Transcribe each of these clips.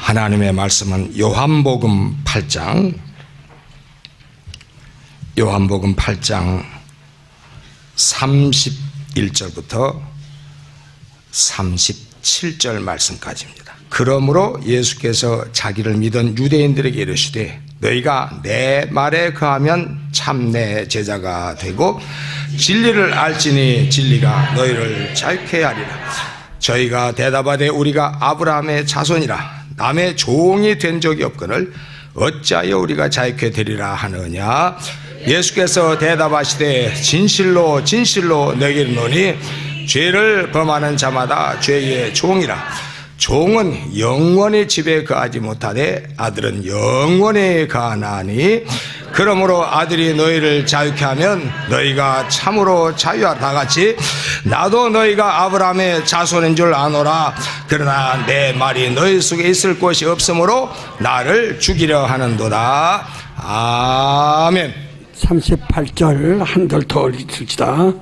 하나님의 말씀은 요한복음 8장 31절부터 37절 말씀까지입니다. 그러므로 예수께서 자기를 믿은 유대인들에게 이르시되 너희가 내 말에 거하면 참 내 제자가 되고 진리를 알지니 진리가 너희를 자유케 하리라. 저희가 대답하되 우리가 아브라함의 자손이라 남의 종이 된 적이 없거늘 어찌하여 우리가 자유케 되리라 하느냐. 예수께서 대답하시되 진실로 진실로 너희에게 이르노니 죄를 범하는 자마다 죄의 종이라. 종은 영원히 집에 거하지 못하되 아들은 영원히 거하나니 그러므로 아들이 너희를 자유케 하면 너희가 참으로 자유하라. 다같이 나도 너희가 아브라함의 자손인 줄 아노라. 그러나 내 말이 너희 속에 있을 곳이 없으므로 나를 죽이려 하는도다. 아멘. 38절 한 절 더 읽읍시다.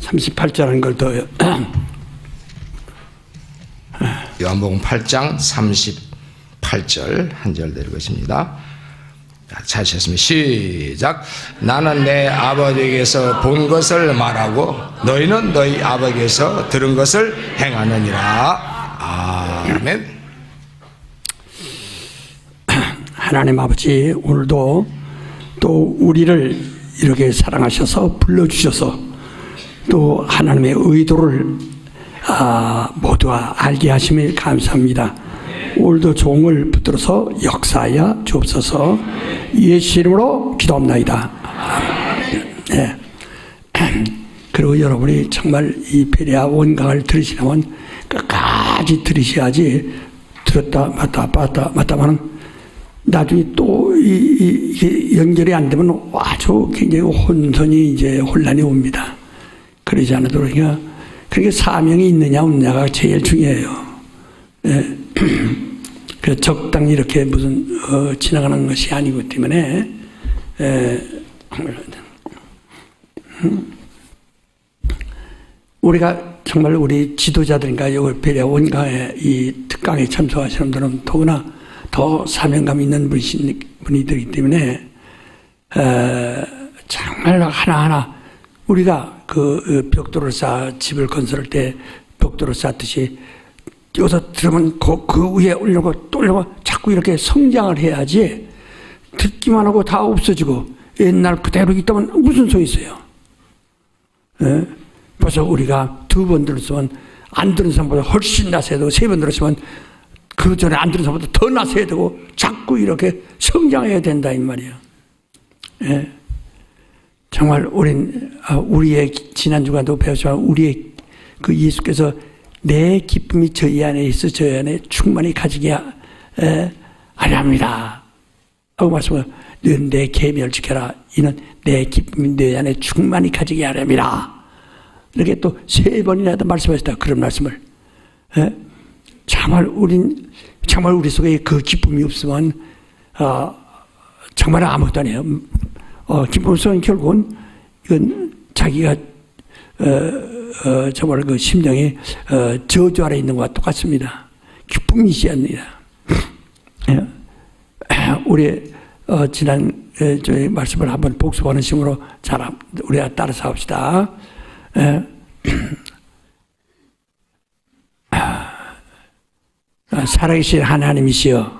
38절 한 걸 더요. 요한복음 8장 38절 한 절 내릴 것입니다. 찾으셨습니다. 시작. 나는 내 아버지에게서 본 것을 말하고 너희는 너희 아버지에게서 들은 것을 행하느니라. 아멘. 하나님 아버지, 오늘도 또 우리를 이렇게 사랑하셔서 불러주셔서 또 하나님의 의도를 모두가 알게 하심에 감사합니다. 오늘도 종을 붙들어서 역사하여 주옵소서. 예수 이름으로 기도합나이다. 네. 그리고 여러분이 정말 이 베레아 원강을 들으시려면 끝까지 들으셔야지, 들었다 맞다마는 나중에 또 이게 연결이 안 되면 아주 굉장히 혼란이 옵니다. 그러지 않도록 그러니까 사명이 있느냐 없느냐가 제일 중요해요. 예. 그래서 적당히 이렇게 무슨 지나가는 것이 아니기 때문에 우리가 정말 우리 지도자들인가 여기 베레아 원강의 이 특강에 참석하시는 분들은 더구나 더 사명감 있는 분이기 때문에 정말 하나하나 우리가 그 벽돌을 집을 건설할 때 벽돌을 쌓듯이 여기서 들으면 그 위에 올려고 또 올려고 자꾸 이렇게 성장을 해야지, 듣기만 하고 다 없어지고 옛날 그대로 있다면 무슨 소용이 있어요. 예? 벌써 우리가 2번 들었으면 안 들은 사람보다 훨씬 나서야 되고 3번 들었으면 그 전에 안 들은 사람보다 더 나서야 되고 자꾸 이렇게 성장해야 된다 이 말이에요. 예? 정말 우리의 지난주간도 배웠지만 우리의 그 예수께서 내 기쁨이 저희 안에 있어 저희 안에 충만히 가지게 하렵니다 하고 말씀을 너는 내 계명을 지켜라. 이는 내 기쁨이 내 안에 충만히 가지게 하렵니다. 이렇게 또 3번이나 말씀하셨다. 그런 말씀을. 정말 우리 속에 그 기쁨이 없으면 정말 아무것도 아니에요. 기쁨 없으면 결국은 이건 자기가 정말 그 심령이 저주 아래 있는 것과 똑같습니다. 기쁨이 있지 않느냐. 우리 지난 저희 말씀을 한번 복습하는 식으로 우리가 따라서 합시다. 살아계신 하나님이시여,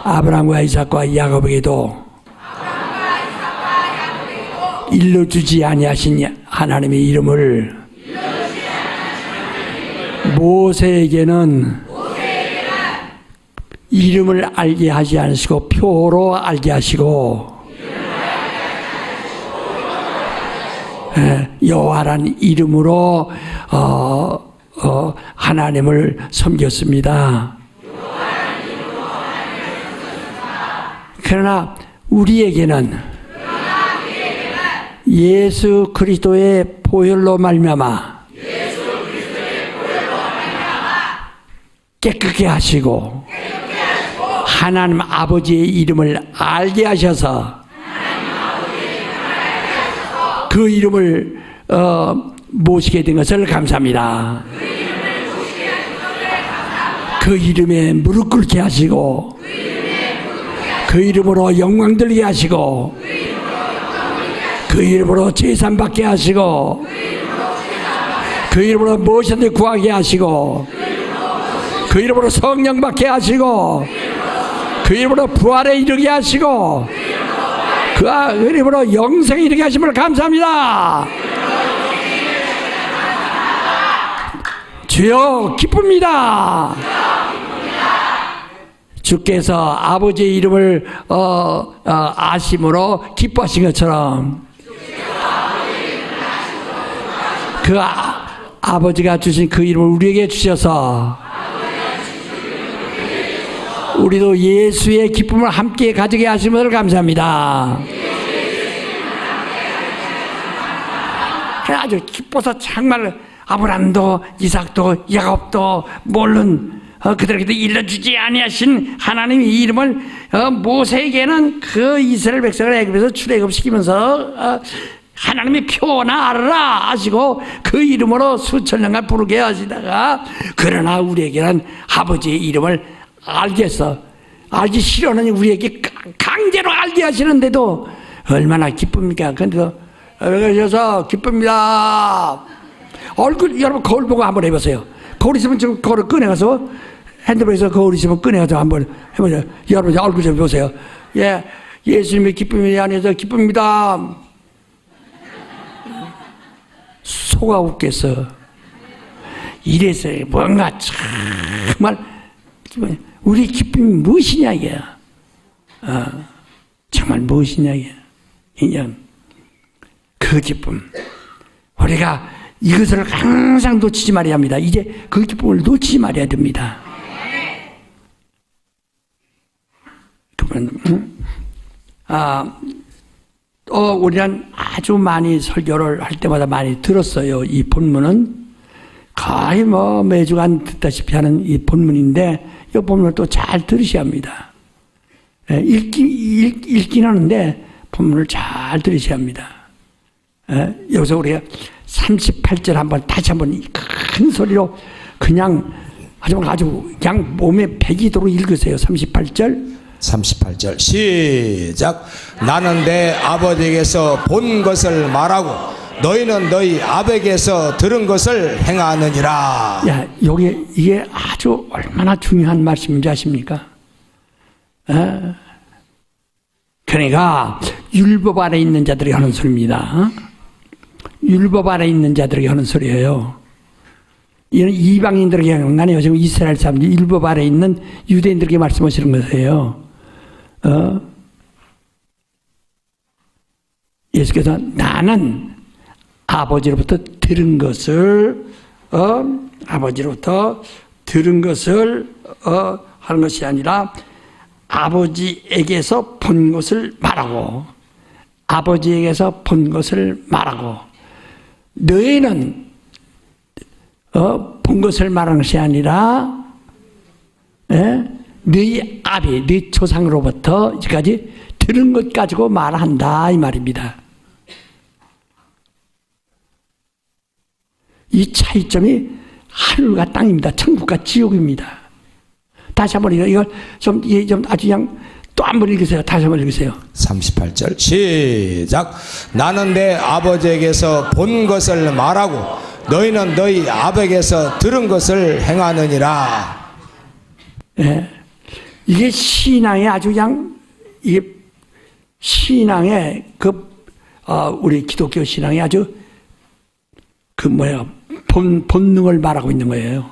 아브라함과 이삭과 야곱에게도 일러주지 아니하신 하나님의 이름을 모세에게는 이름을 알게 하지 않으시고 표로 알게 하시고 여호와란 이름으로 하나님을 섬겼습니다. 그러나 우리에게는 예수 그리스도의 보혈로 말미암아 깨끗게 하시고 하나님 아버지의 이름을 알게 하셔서 그 이름을 모시게 된 것을 감사합니다. 그 이름에 무릎 꿇게 하시고 그 이름으로 영광 들게 하시고 그 이름으로 제산 받게 하시고 그 이름으로 무엇이든지 구하게 하시고 그 이름으로 성령 받게 하시고 그 이름으로 부활에 이르게 하시고 그 이름으로 영생에 이르게 하심을 감사합니다. 주여 기쁩니다. 주께서 아버지의 이름을 아심으로 기뻐하신 것처럼 그 아버지가 주신 그 이름을 우리에게 주셔서 우리도 예수의 기쁨을 함께 가지게 하심을 감사합니다. 아주 기뻐서 정말 아브람도 이삭도 야곱도 모르는 그들에게도 일러주지 아니하신 하나님의 이름을 모세에게는 그 이스라엘 백성을 애굽에서 출애굽시키면서 하나님의 표나 알아라 하시고 그 이름으로 수천 년간 부르게 하시다가 그러나 우리에게는 아버지의 이름을 알기 싫어하는 우리에게 강제로 알게 하시는데도 얼마나 기쁩니까? 그런데도 그래서 기쁩니다. 여러분 거울 보고 한번 해보세요. 거울 있으면 지금 거울을 꺼내가서 핸드폰에서 거울 있으면 꺼내가서 한번 해보세요. 여러분 얼굴 좀 보세요. 예, 예수님의 기쁨이 안에서 기쁩니다. 속아 웃겠어. 이래서 뭔가 정말 우리 기쁨이 무엇이냐 이게. 정말 무엇이냐 이게. 그냥 그 기쁨. 우리가 이것을 항상 놓치지 말아야 합니다. 이제 그 기쁨을 놓치지 말아야 됩니다. 우리는 아주 많이 설교를 할 때마다 많이 들었어요. 이 본문은 거의 매주간 듣다시피 하는 이 본문인데 이 본문을 또 잘 들으셔야 합니다. 읽긴 하는데 본문을 잘 들으셔야 합니다. 여기서 우리가 38절 한번 다시 한번 큰 소리로 그냥 아주 그냥 몸에 배기도록 읽으세요. 38절 시작. 나는 내 아버지에게서 본 것을 말하고 너희는 너희 아버지에게서 들은 것을 행하느니라. 야, 이게 아주 얼마나 중요한 말씀인지 아십니까? 그러니까 율법 아래 있는 자들이 하는 소리입니다. 율법 아래 있는 자들에게 하는 소리예요. 이는 이방인들에게 하는 거 아니에요. 지금 이스라엘 사람들이 율법 아래 있는 유대인들에게 말씀하시는 거예요. 예수께서 나는 아버지로부터 들은 것을 하는 것이 아니라 아버지에게서 본 것을 말하고 아버지에게서 본 것을 말하고 너희는 본 것을 말하는 것이 아니라 너희 아비, 너희 조상으로부터 이제까지 들은 것 가지고 말한다 이 말입니다. 이 차이점이 하늘과 땅입니다. 천국과 지옥입니다. 다시 한번 이걸 좀 아주 그냥 또 한 번 읽으세요. 다시 한번 읽으세요. 38절 시작. 나는 내 아버지에게서 본 것을 말하고 너희는 너희 아버지에게서 들은 것을 행하느니라. 예, 이게 신앙의 아주 그냥 이게 신앙의 우리 기독교 신앙의 아주 본능을 말하고 있는 거예요.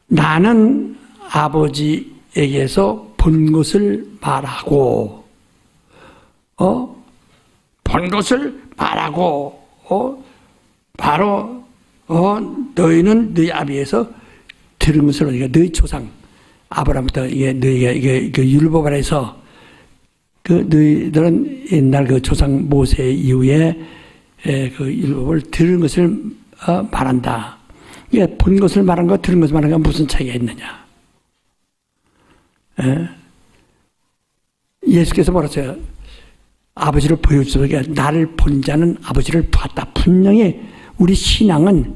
나는 아버지에게서 본 것을 말하고, 본 것을 말하고, 바로, 너희는 너희 아비에서 들은 것을, 그러니까 너희 조상, 아브라함부터 이게 율법 아래서 너희들은 옛날 그 조상 모세 이후에 그 율법을 들은 것을 말한다. 이게 본 것을 말한 거, 들은 것을 말한 거 무슨 차이가 있느냐? 예수께서 뭐라어요? 아버지를 보여주소서. 나를 본 자는 아버지를 봤다. 분명히 우리 신앙은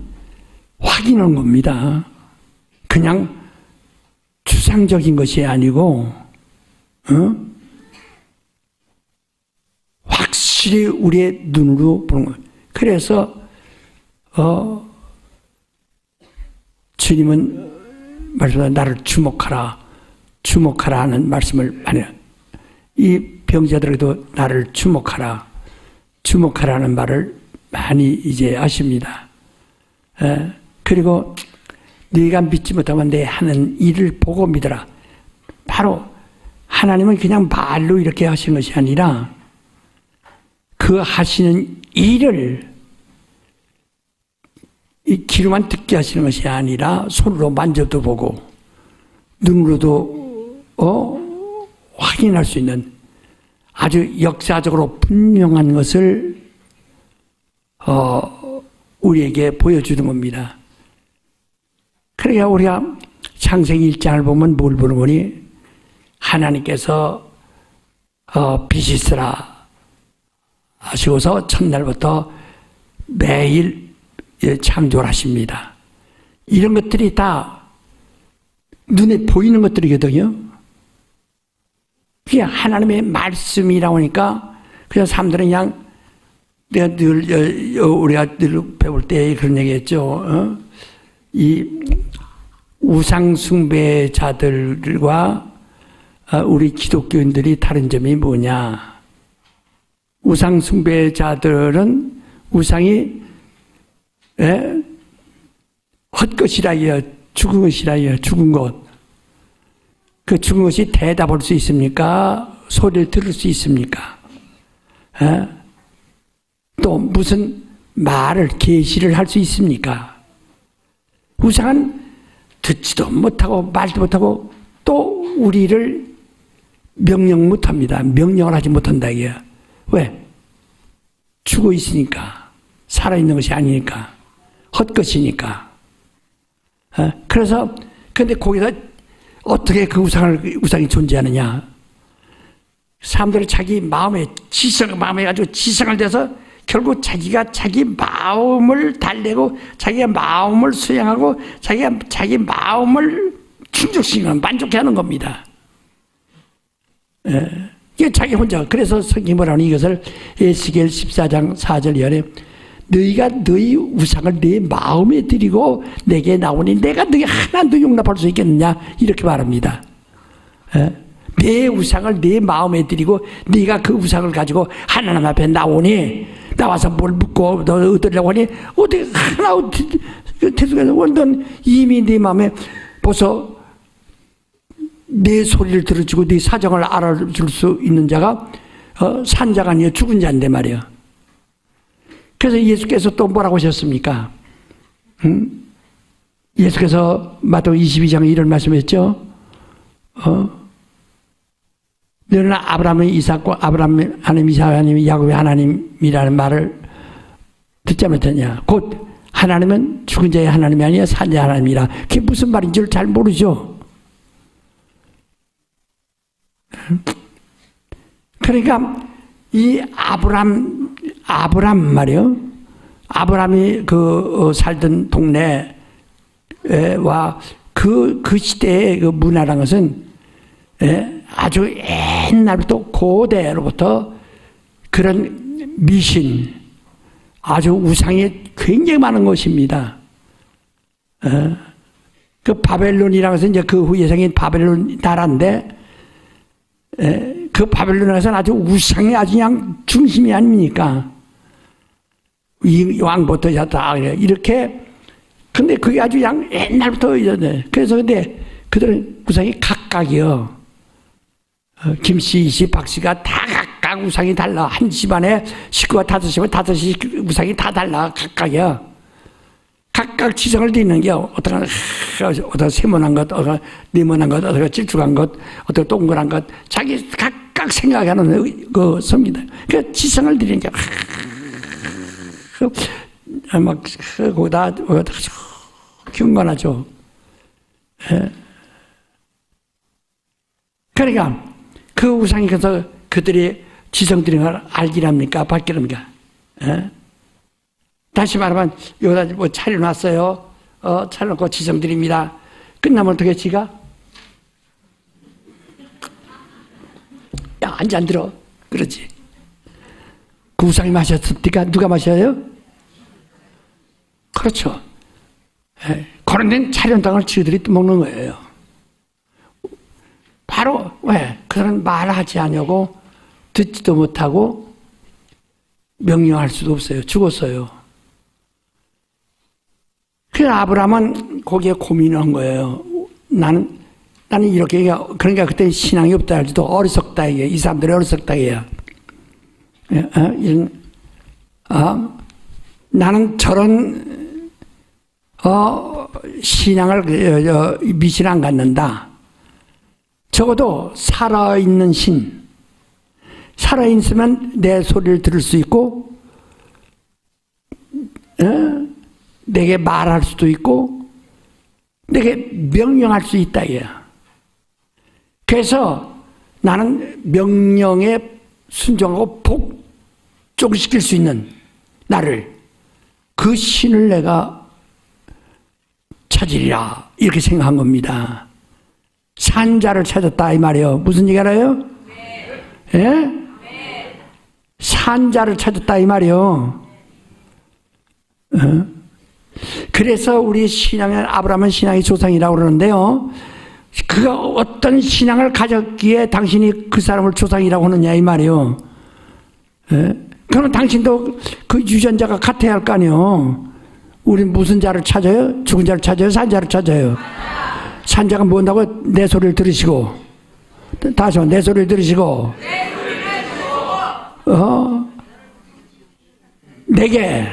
확인하는 겁니다. 그냥 추상적인 것이 아니고 확실히 우리의 눈으로 보는 거예요. 그래서 주님은 말씀하신 나를 주목하라 하는 말씀을 많이 해요. 이 병자들에게도 나를 주목하라는 말을 많이 이제 하십니다. 그리고 네가 믿지 못하면 내 하는 일을 보고 믿어라. 바로 하나님은 그냥 말로 이렇게 하시는 것이 아니라 그 하시는 일을 이 귀로만 듣게 하시는 것이 아니라 손으로 만져도 보고 눈으로도 확인할 수 있는 아주 역사적으로 분명한 것을 우리에게 보여주는 겁니다. 그러니까 우리가 창세기 1장을 보면 뭘 보는 거니? 하나님께서 빛이 있으라 하시고서 첫날부터 매일 창조를 하십니다. 이런 것들이 다 눈에 보이는 것들이거든요. 그게 하나님의 말씀이라고 하니까 그냥 사람들은 그냥 내가 늘 우리가 늘 배울 때 그런 얘기했죠. 이 우상 숭배자들과 우리 기독교인들이 다른 점이 뭐냐? 우상 숭배자들은 우상이 헛것이라요, 죽은 것이라요, 죽은 것. 그 죽은 것이 대답할 수 있습니까? 소리를 들을 수 있습니까? 또 무슨 말을 계시를 할 수 있습니까? 우상은 듣지도 못하고 말도 못하고 또 우리를 명령 못합니다. 명령을 하지 못한다 이게요. 왜? 죽어 있으니까, 살아있는 것이 아니니까, 헛것이니까. 그래서 근데 거기서 어떻게 그 우상이 존재하느냐? 사람들이 자기 마음에 마음에 가지고 지성을 내서 결국 자기가 자기 마음을 달래고 자기가 마음을 수행하고 자기가 자기 마음을 충족시키는 만족해 하는 겁니다. 이게 자기 혼자. 그래서 성경이 뭐라니 이것을 에스겔 14장 4절 이하에 너희가 너희 우상을 내 마음에 드리고 내게 나오니 내가 너희 하나도 용납할 수 있겠느냐 이렇게 말합니다. 내 우상을 내 마음에 드리고 네가 그 우상을 가지고 하나님 앞에 나오니 나와서 뭘 묻고 너 얻으려고 하니 어떻게 하나 태수께서 원던 이미 네 마음에 벌써 내 소리를 들어주고 네 사정을 알아줄 수 있는 자가 산자가 아니라 죽은 자인데 말이야. 그래서 예수께서 또 뭐라고 하셨습니까? 예수께서 마태복음 22장에 이런 말씀했죠. 너는 아브라함의 이삭과 아브라함의 하나님, 이삭 하나님, 야곱의 하나님이라는 말을 듣지 못했냐? 곧 하나님은 죽은 자의 하나님이 아니라 산 자의 하나님이라. 그게 무슨 말인지를 잘 모르죠. 그러니까 이 아브람 말이요. 아브람이 살던 동네와 그 시대의 그 문화라는 것은 아주 옛날부터 고대로부터 그런 미신, 아주 우상이 굉장히 많은 것입니다. 그 바벨론이라는 것은 이제 그 후에 생긴 바벨론 나라인데, 그 바벨론에서는 아주 우상이 아주 그냥 중심이 아닙니까? 이 왕부터 다 이렇게. 근데 그게 아주 그냥 옛날부터 이제 그래서 근데 그들은 우상이 각각이요. 김씨, 이씨, 박씨가 다 각각 우상이 달라. 한 집안에 식구가 다섯이면 다섯이 우상이 다 달라. 각각이야. 각각 지성을 띠는 게 어떤 세모난 것, 어떤 네모난 것, 어떤 질쭉한 것, 어떤 동그란 것, 자기 각각 생각하는 그 섭니다. 그 지성을 드리는 게 막 거기다 경건하죠. 그러니까 그 우상이 그래서 그들이 지성 드리는 걸 알기랍니까? 받기랍니까? 다시 말하면 여기다 뭐 차려놨어요. 차려놓고 지성 드립니다. 끝나면 어떻게 지가? 야, 한 잔 들어. 그러지. 그 우상이 마셨습니까? 누가 마셔요? 그렇죠. 그런 데는 차련당을 지들이 또 먹는 거예요. 바로 왜? 그 사람은 말하지 않냐고 듣지도 못하고 명령할 수도 없어요. 죽었어요. 그래서 아브라함은 거기에 고민을 한 거예요. 나는 이렇게, 그러니까 그때 신앙이 없다 할지도 어리석다 이게. 이 사람들이 어리석다 이게야. 나는 저런 신앙을 미신 안 갖는다. 적어도 살아있는 신, 살아있으면 내 소리를 들을 수 있고 내게 말할 수도 있고 내게 명령할 수 있다 이거야. 그래서 나는 명령에 순종하고 복종시킬 수 있는 나를, 그 신을 내가 찾으리라 이렇게 생각한 겁니다. 산자를 찾았다 이 말이에요. 무슨 얘기 알아요? 예? 산자를 찾았다 이 말이에요. 그래서 우리 신앙은 아브라함은 신앙의 조상이라고 그러는데요. 그가 어떤 신앙을 가졌기에 당신이 그 사람을 조상이라고 하느냐 이 말이에요. 그러면 당신도 그 유전자가 같아야 할 거 아니에요. 우린 무슨 자를 찾아요? 죽은 자를 찾아요? 산 자를 찾아요? 산자가 뭔다고? 내 소리를 들으시고, 다시 내 소리를 들으시고, 내게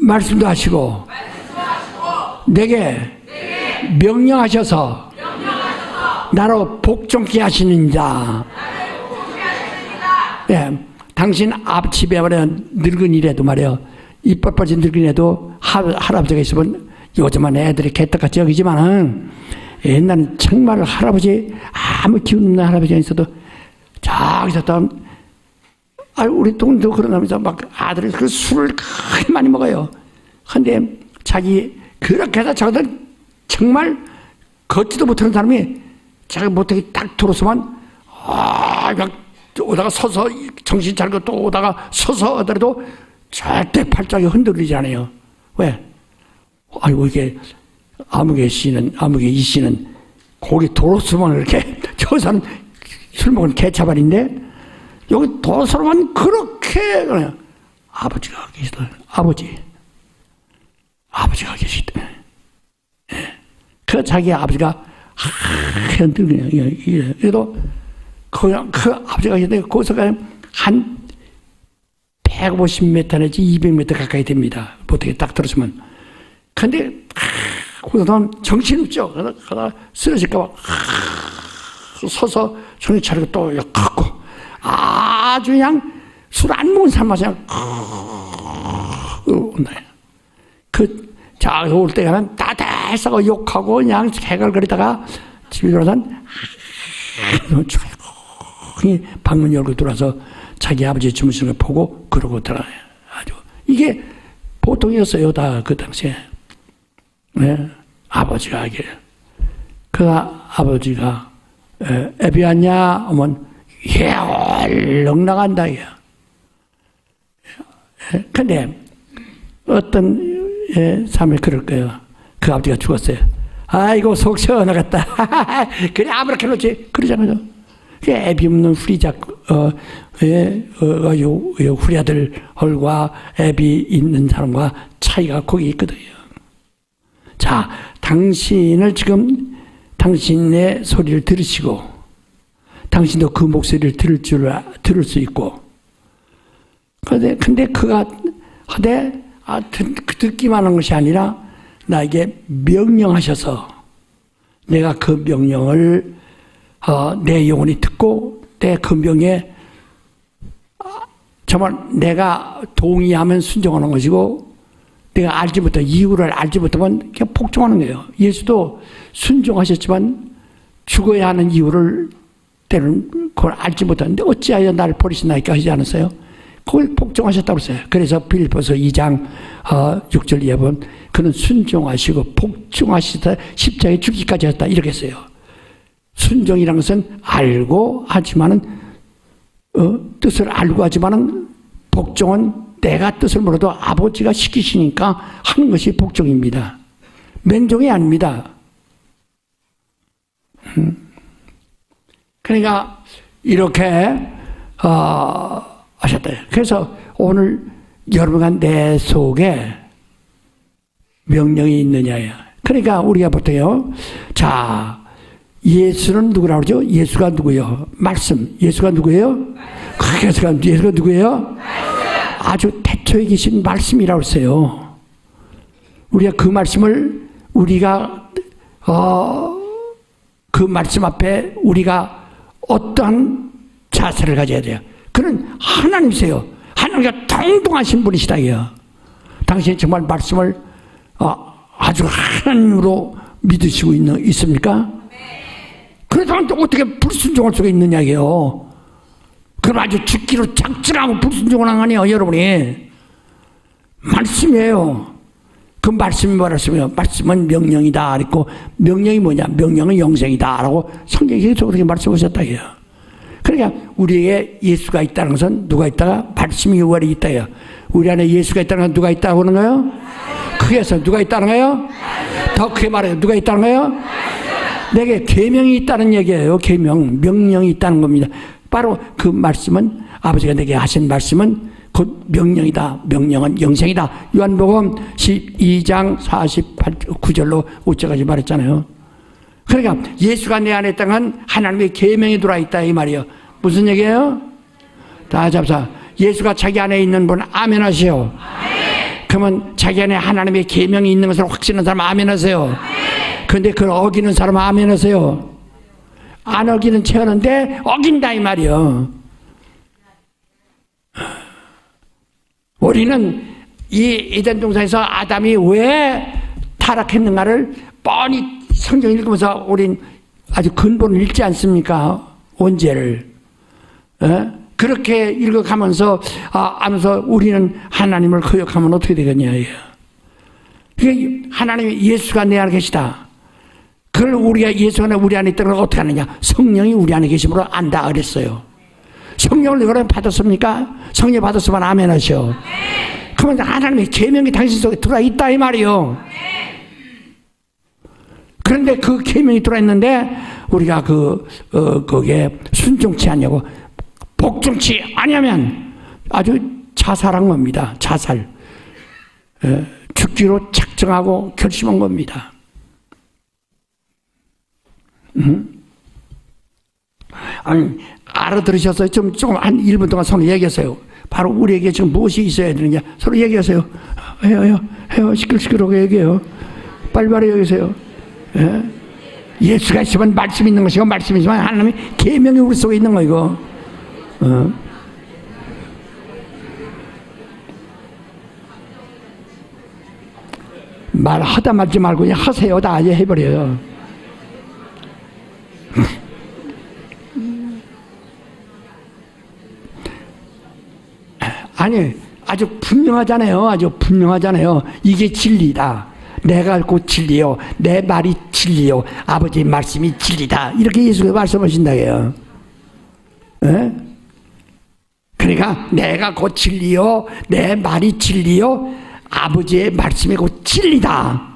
말씀도 하시고, 내게 명령하셔서 나로 복종케 하시는 자. 예, 당신 앞 집에 말이야 늙은이라도 말이야 이빨 빠진 늙은이라도 할아버지가 있으면 요즘은 애들이 개떡같이 여기지만은 옛날엔 정말 할아버지 아무 기운 없는 할아버지가 있어도 저기서 또 우리 동도 그러면서 막 아들이 그 술을 크게 많이 먹어요. 근데 자기 그렇게 해서 저들 정말 걷지도 못하는 사람이 자기 못하게 딱 들어서만 그냥 오다가 서서 정신 차리고 또 오다가 서서 하더라도 절대 팔짱이 흔들리지 않아요. 왜? 아이고 이게 아무개 이 씨는 거기 도로서만 이렇게 저 사람 술 먹은 개차반인데 여기 도로서만 그렇게 그냥 아버지가 계시다. 아버지가 계시다. 예. 그 자기 아버지가 하얀 늙은이야. 그래도 그 아버지가 계시는데 거기서 한 150m 내지 200m 가까이 됩니다. 보통에 딱 들었으면. 근데 거기서 정신없죠. 그러다 쓰러질까봐 서서 정신 차리고 또 갖고 아주 그냥 술 안 먹은 사람 마냥 자, 올 때가는 따뜻하고 욕하고 그냥 해갈거리다가 집에 들어선 조용히 방문 열고 들어와서 자기 아버지 주무시는 걸 보고 그러고 들어가요. 아주 이게 보통이었어요. 다 그 당시에. 네. 아버지가 이게 그 아버지가 애비 왔냐 하면 예 얼렁 나간다 이게. 근데 어떤 삶에 그럴 거예요. 그 아버지가 죽었어요. 아이고 속 시원하겠다. 그래 아무렇게 놓지 그러잖아요. 애비 없는 후리작 후리아들 헐과 애비 있는 사람과 차이가 거기 있거든요. 자, 당신을 지금 당신의 소리를 들으시고 당신도 그 목소리를 들을 수 있고 근데 그가 하되 듣기만 하는 것이 아니라 나에게 명령하셔서 내가 그 명령을 내 영혼이 듣고 내 그 명에 정말 내가 동의하면 순종하는 것이고 내가 알지 못해 이유를 알지 못하면 그냥 복종하는 거예요. 예수도 순종하셨지만 죽어야 하는 이유를 때는 그걸 알지 못하는데 어찌하여 나를 버리시나이까 하지 않았어요? 그걸 복종하셨다고 했어요. 그래서 빌립보서 2장 6절 이하 보면 그는 순종하시고 복종하시다 십자가에 죽기까지 했다 이렇게 했어요. 순종이라는 것은 알고 하지만은 뜻을 알고 하지만은 복종은 내가 뜻을 몰라도 아버지가 시키시니까 하는 것이 복종입니다. 맹종이 아닙니다. 그러니까 이렇게 하셨다. 그래서 오늘 여러분과 내 속에 명령이 있느냐예요. 그러니까 우리가 보통요. 자, 예수는 누구라고 그러죠? 예수가 누구예요? 말씀. 예수가 누구예요? 예수가 누구예요? 아주 태초에 계신 말씀이라고 했어요. 우리가 그 말씀을 우리가 그 말씀 앞에 우리가 어떠한 자세를 가져야 돼요. 그는 하나님이세요. 하나님과 동등하신 분이시다. 당신이 정말 말씀을 아주 하나님으로 믿으시고 있습니까? 그래도 어떻게 불순종할 수가 있느냐고요. 그럼 아주 죽기로 작정하고 불순종을 하네요, 여러분이. 말씀이에요. 그 말씀이 뭐랬으면 말씀은 명령이다. 그랬고 명령이 뭐냐? 명령은 영생이다. 라고 성경이 계속 그렇게 말씀하셨다. 그러니까 우리에게 예수가 있다는 것은 누가 있다가 말씀이 우리 있다. 우리 안에 예수가 있다는 건 누가 있다고 하는 거예요? 크게 해서 누가 있다는 거예요? 더 크게 말해요. 누가 있다는 거예요? 내게 계명이 있다는 얘기예요. 계명, 명령이 있다는 겁니다. 바로 그 말씀은 아버지가 내게 하신 말씀은 곧 명령이다. 명령은 영생이다. 요한복음 12장 49절로 5절까지 말했잖아요. 그러니까 예수가 내 안에 있다는 건 하나님의 계명이 들어있다 이 말이에요. 무슨 얘기예요? 다 잡사. 예수가 자기 안에 있는 분 아멘 하시오. 그러면 자기 안에 하나님의 계명이 있는 것을 확신하는 사람 아멘 하세요. 그런데 그걸 어기는 사람 아멘 하세요. 안 어기는 채 하는데 어긴다 이 말이요. 우리는 이 에덴 동산에서 아담이 왜 타락했는가를 뻔히 성경 읽으면서 우린 아주 근본을 읽지 않습니까? 원죄를. 그렇게 읽어가면서 하면서 우리는 하나님을 거역하면 어떻게 되겠냐. 하나님이 예수가 내 안에 계시다. 그걸 우리가 예수가 우리 안에 있다는 걸 어떻게 하느냐? 성령이 우리 안에 계심으로 안다 그랬어요. 성령을 여러분 받았습니까? 성령 받았으면 아멘 하시오. 그러면 하나님의 계명이 당신 속에 들어와 있다 이 말이요. 그런데 그 계명이 들어와 있는데 우리가 거기에 순종치 않냐고 복종치 아니하면 아주 자살한 겁니다. 자살. 죽기로 작정하고 결심한 겁니다. 아니, 알아들으셨어요? 좀 한 1분 동안 서로 얘기하세요. 바로 우리에게 지금 무엇이 있어야 되느냐? 서로 얘기하세요. 해요. 시끌시끌하게 얘기해요. 빨리빨리 얘기하세요. 예수가 있으면 말씀이 있는 것이고, 말씀이 있으면 하나님의 계명이 우리 속에 있는 거, 이거. 말하다 말지 말고 그냥 하세요. 다 이제 해버려요. 아니, 아주 분명하잖아요. 아주 분명하잖아요. 이게 진리다. 내가 곧 진리요. 내 말이 진리요. 아버지의 말씀이 진리다. 이렇게 예수가 말씀하신다고요. 그러니까 내가 곧 진리요. 내 말이 진리요. 아버지의 말씀이 곧 진리다.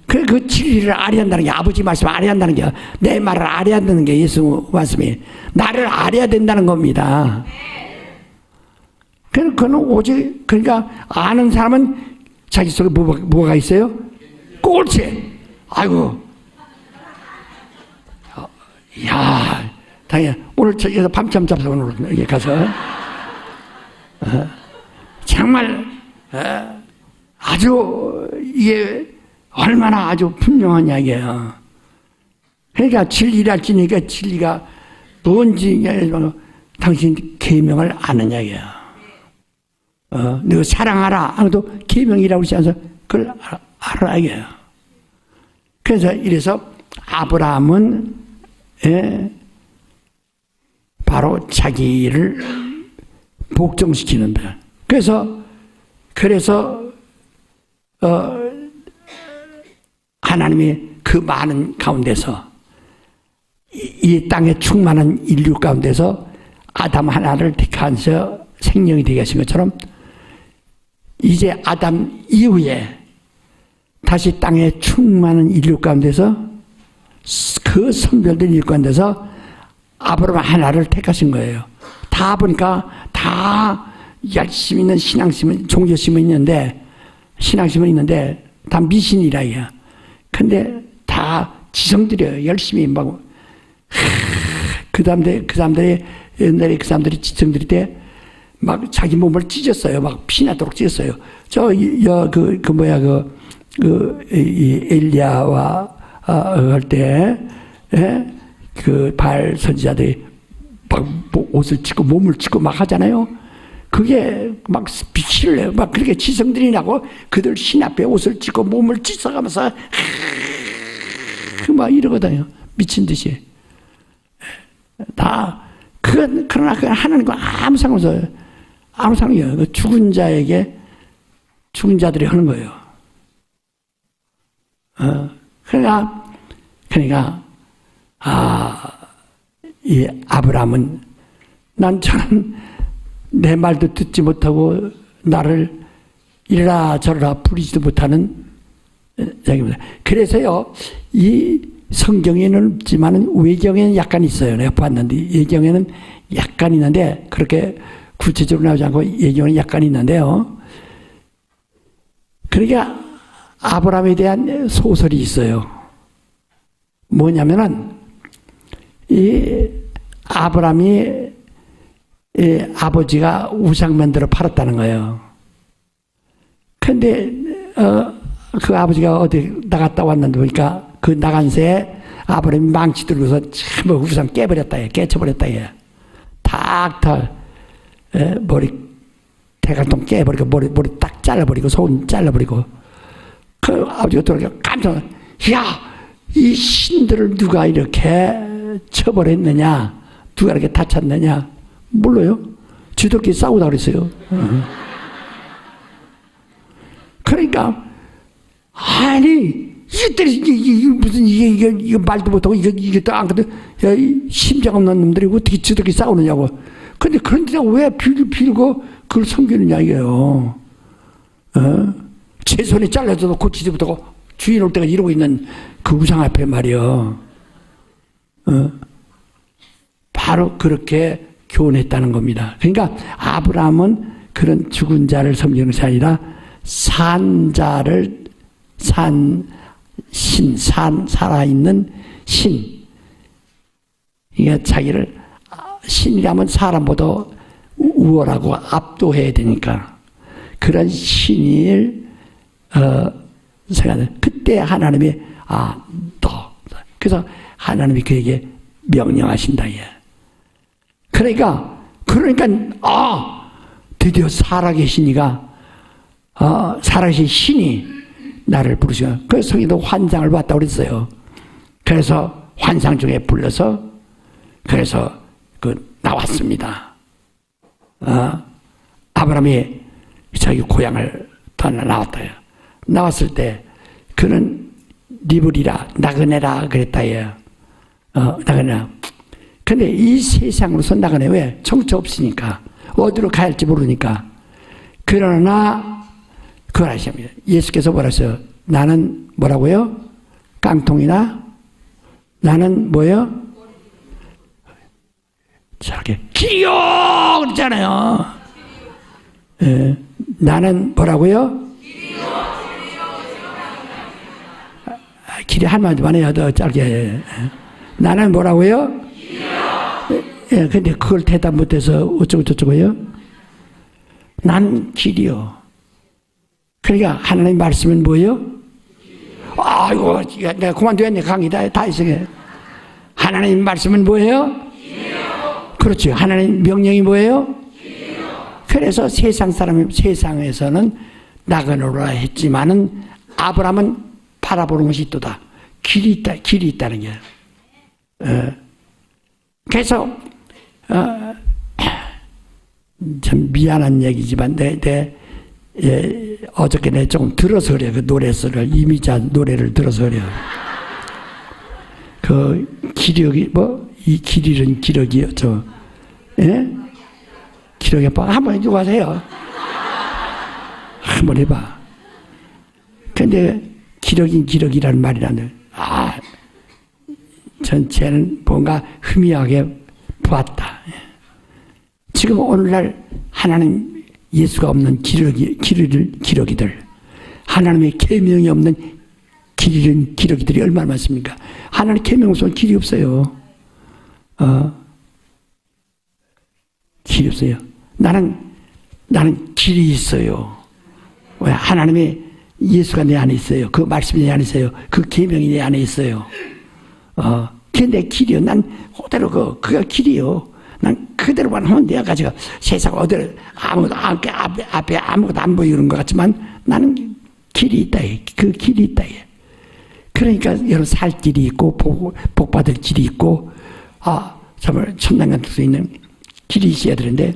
그 진리를 알아야 한다는 게, 아버지 말씀을 알아야 한다는 게, 내 말을 알아야 한다는 게 예수 말씀이, 나를 알아야 된다는 겁니다. 그는 오직, 그러니까 아는 사람은 자기 속에 뭐가 있어요? 꼴찌. 아이고. 야, 당연히 오늘 저기서 밤잠 잡서 오늘 여기 가서 정말 아주 이게 얼마나 아주 분명한 이야기예요. 그러니까 진리랄지니까 진리가 뭔지 당신 계명을 아는 이야기야. 너 사랑하라. 아무도 계명이라고 그러지 않아서 그걸 알아야 해요. 그래서 이래서 아브라함은 바로 자기를 복종시키는 배. 그래서 하나님이 그 많은 가운데서 이 땅에 충만한 인류 가운데서 아담 하나를 택하셔 생명이 되게 하신 것처럼 이제 아담 이후에 다시 땅에 충만한 인류 가운데서 그 성별된 인류 가운데서 아브라함 하나를 택하신 거예요. 다 보니까 다 열심히 있는 신앙심은, 종교심은 있는데, 신앙심은 있는데 다 미신이라 이야. 근데 다 지성들이에요. 열심히 막 그 사람들이 옛날에 그 사람들이 지성들일 때 막 자기 몸을 찢었어요. 막 피나도록 찢었어요. 엘리야와 할 때 그 바알 선지자들이 막 옷을 찢고 몸을 찢고 막 하잖아요. 그게 막 빛을 내요. 막 그렇게 지성들이 나고 그들 신 앞에 옷을 찢고 몸을 찢어가면서 막 이러거든요. 미친 듯이. 그러나 하나님과 아무 상관없어요. 아무 상관이 없어요. 죽은 자에게 죽은 자들이 하는 거예요. 그러니까 이 아브라함은 저는 내 말도 듣지 못하고 나를 이래라 저래라 부리지도 못하는 얘기입니다. 그래서요, 이 성경에는 없지만 외경에는 약간 있어요. 내가 봤는데 외경에는 약간 있는데 그렇게 구체적으로 나오지 않고 외경에는 약간 있는데요. 그러니까 아브라함에 대한 소설이 있어요. 뭐냐면은 이 아브라함이 아버지가 우상 만들어 팔았다는 거예요. 근데 그 아버지가 어디 나갔다 왔는데 보니까 그 나간 새에 아브라함이 망치 들고서 전부 우상 깨버렸다, 깨쳐버렸다. 탁탁 머리 대갈통 깨버리고 머리 딱 잘라버리고 손 잘라버리고 그 아버지가 돌아가 깜짝 놀라. 야, 이 신들을 누가 이렇게 쳐버렸느냐? 누가 이렇게 다쳤느냐? 몰라요. 지들끼리 싸우다 그랬어요. 그러니까 아니 이것들이 이게 무슨 이게 말도 못하고 이게 또 안 그래도 심장 없는 놈들이 어떻게 지들끼리 싸우느냐고. 근데 그런데 왜 빌고 그걸 섬기느냐 이게요. 제 손이 잘라져도 고치지 못하고 주인 올 때가 이러고 있는 그 우상 앞에 말이요. 바로 그렇게 교훈했다는 겁니다. 그러니까 아브라함은 그런 죽은 자를 섬기는 것이 아니라 산 자를 살아있는 신. 그러니까 자기를 신이라면 사람보다 우월하고 압도해야 되니까 그런 신을 생각해. 그때 하나님이 그래서 하나님이 그에게 명령하신다. 그러니까 드디어 살아계시니까 살아계신 신이 나를 부르셔. 그래서 성경도 환상을 봤다고 그랬어요. 그래서 환상 중에 불러서 그래서 나왔습니다. 아브라함이 자기 고향을 떠나 나왔다. 나왔을 때 그는 리브리라 나그네라 그랬다. 나그네라. 근데 이 세상으로서 나그네 왜? 정처 없으니까 어디로 가야 할지 모르니까. 그러나 그걸 하십니다. 예수께서 뭐라 했어요? 나는 뭐라고요? 깡통이나 나는 뭐예요? 저렇게 길이요 그랬잖아요. 나는 뭐라고요? 길이 한마디만 해야 더 짧게. 나는 뭐라고요? 근데 그걸 대답 못해서 어쩌고 저쩌고요? 난 길이요. 그러니까 하나님 말씀은 뭐예요? 아이고 내가 그만둬야겠네. 강의 다 했어. 하나님 말씀은 뭐예요? 그렇죠. 하나님 명령이 뭐예요? 그래서 세상에서는 나그네라 했지만은 아브라함은 바라보는 것이 또다. 길이 있다는 게. 그래서 참 미안한 얘기지만 어저께 내가 조금 들어서 그래. 그 노래를 이미자 노래를 들어서 그래. 그 기력이 이 길 잃은 기력이요. 예? 기력이 한번 해주고 하세요. 한번 해봐. 근데 기력이라는 말이라는 전체는 뭔가 희미하게 보았다. 지금 오늘날 하나님 예수가 없는 기러기들, 하나님의 계명이 없는 길 잃은 기러기들이 얼마나 많습니까? 하나님 계명 없으면 길이 없어요. 길이 없어요. 나는 길이 있어요. 왜? 하나님의 예수가 내 안에 있어요. 그 말씀이 내 안에 있어요. 그 계명이 내 안에 있어요. 그게 내 길이요. 난 그대로 그가 길이요. 난 그대로만 하면 내가 가지고 세상 어디로 앞에 아무것도 안 보이는 것 같지만 나는 길이 있다. 그 길이 있다. 그러니까 여러 살 길이 있고 복 받을 길이 있고 정말 천당 갈 수 있는 길이 있어야 되는데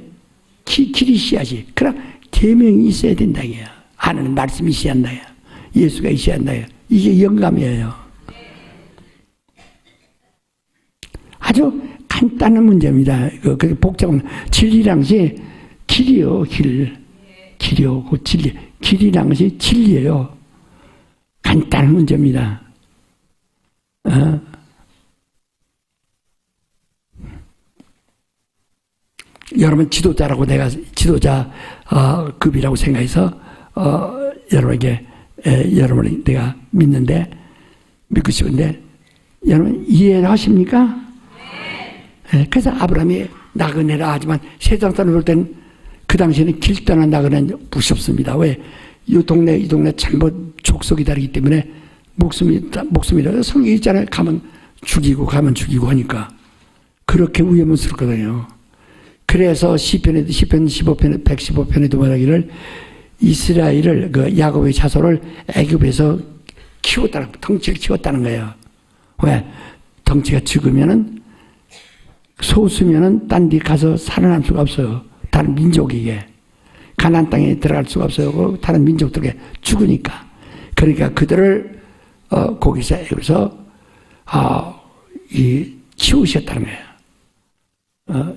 길이 있어야지. 그럼 계명이 있어야 된다. 하나님 말씀이 있어야 한다. 예수가 있어야 한다. 이게 영감이에요. 아주 간단한 문제입니다. 그 복잡한 진리란 것이 길이요, 길이요, 그 진리. 길이란 것이 진리예요. 간단한 문제입니다. 여러분 지도자라고 내가 지도자 급이라고 생각해서 여러분에게 여러분을 내가 믿고 싶은데 여러분 이해하십니까? 네. 그래서 아브라함이 나그네라 하지만 세상 사람 볼 때는 그 당시에는 길 떠나 나그네 무섭습니다. 왜? 이 동네 전부 족속이다르기 때문에 목숨이라 성경이 있잖아요. 가면 죽이고 하니까 그렇게 위험스럽거든요. 그래서 시편 15편에 115편에도 말하기를 이스라엘을 그 야곱의 자손을 애굽에서 덩치를 키웠다는 거예요. 왜? 덩치가 적으면은 소수면은 딴 데 가서 살아남을 수가 없어요. 다른 민족에게 가나안 땅에 들어갈 수가 없어요. 다른 민족들에게 죽으니까. 그러니까 그들을 거기서 애굽에서 키우셨다는 거예요.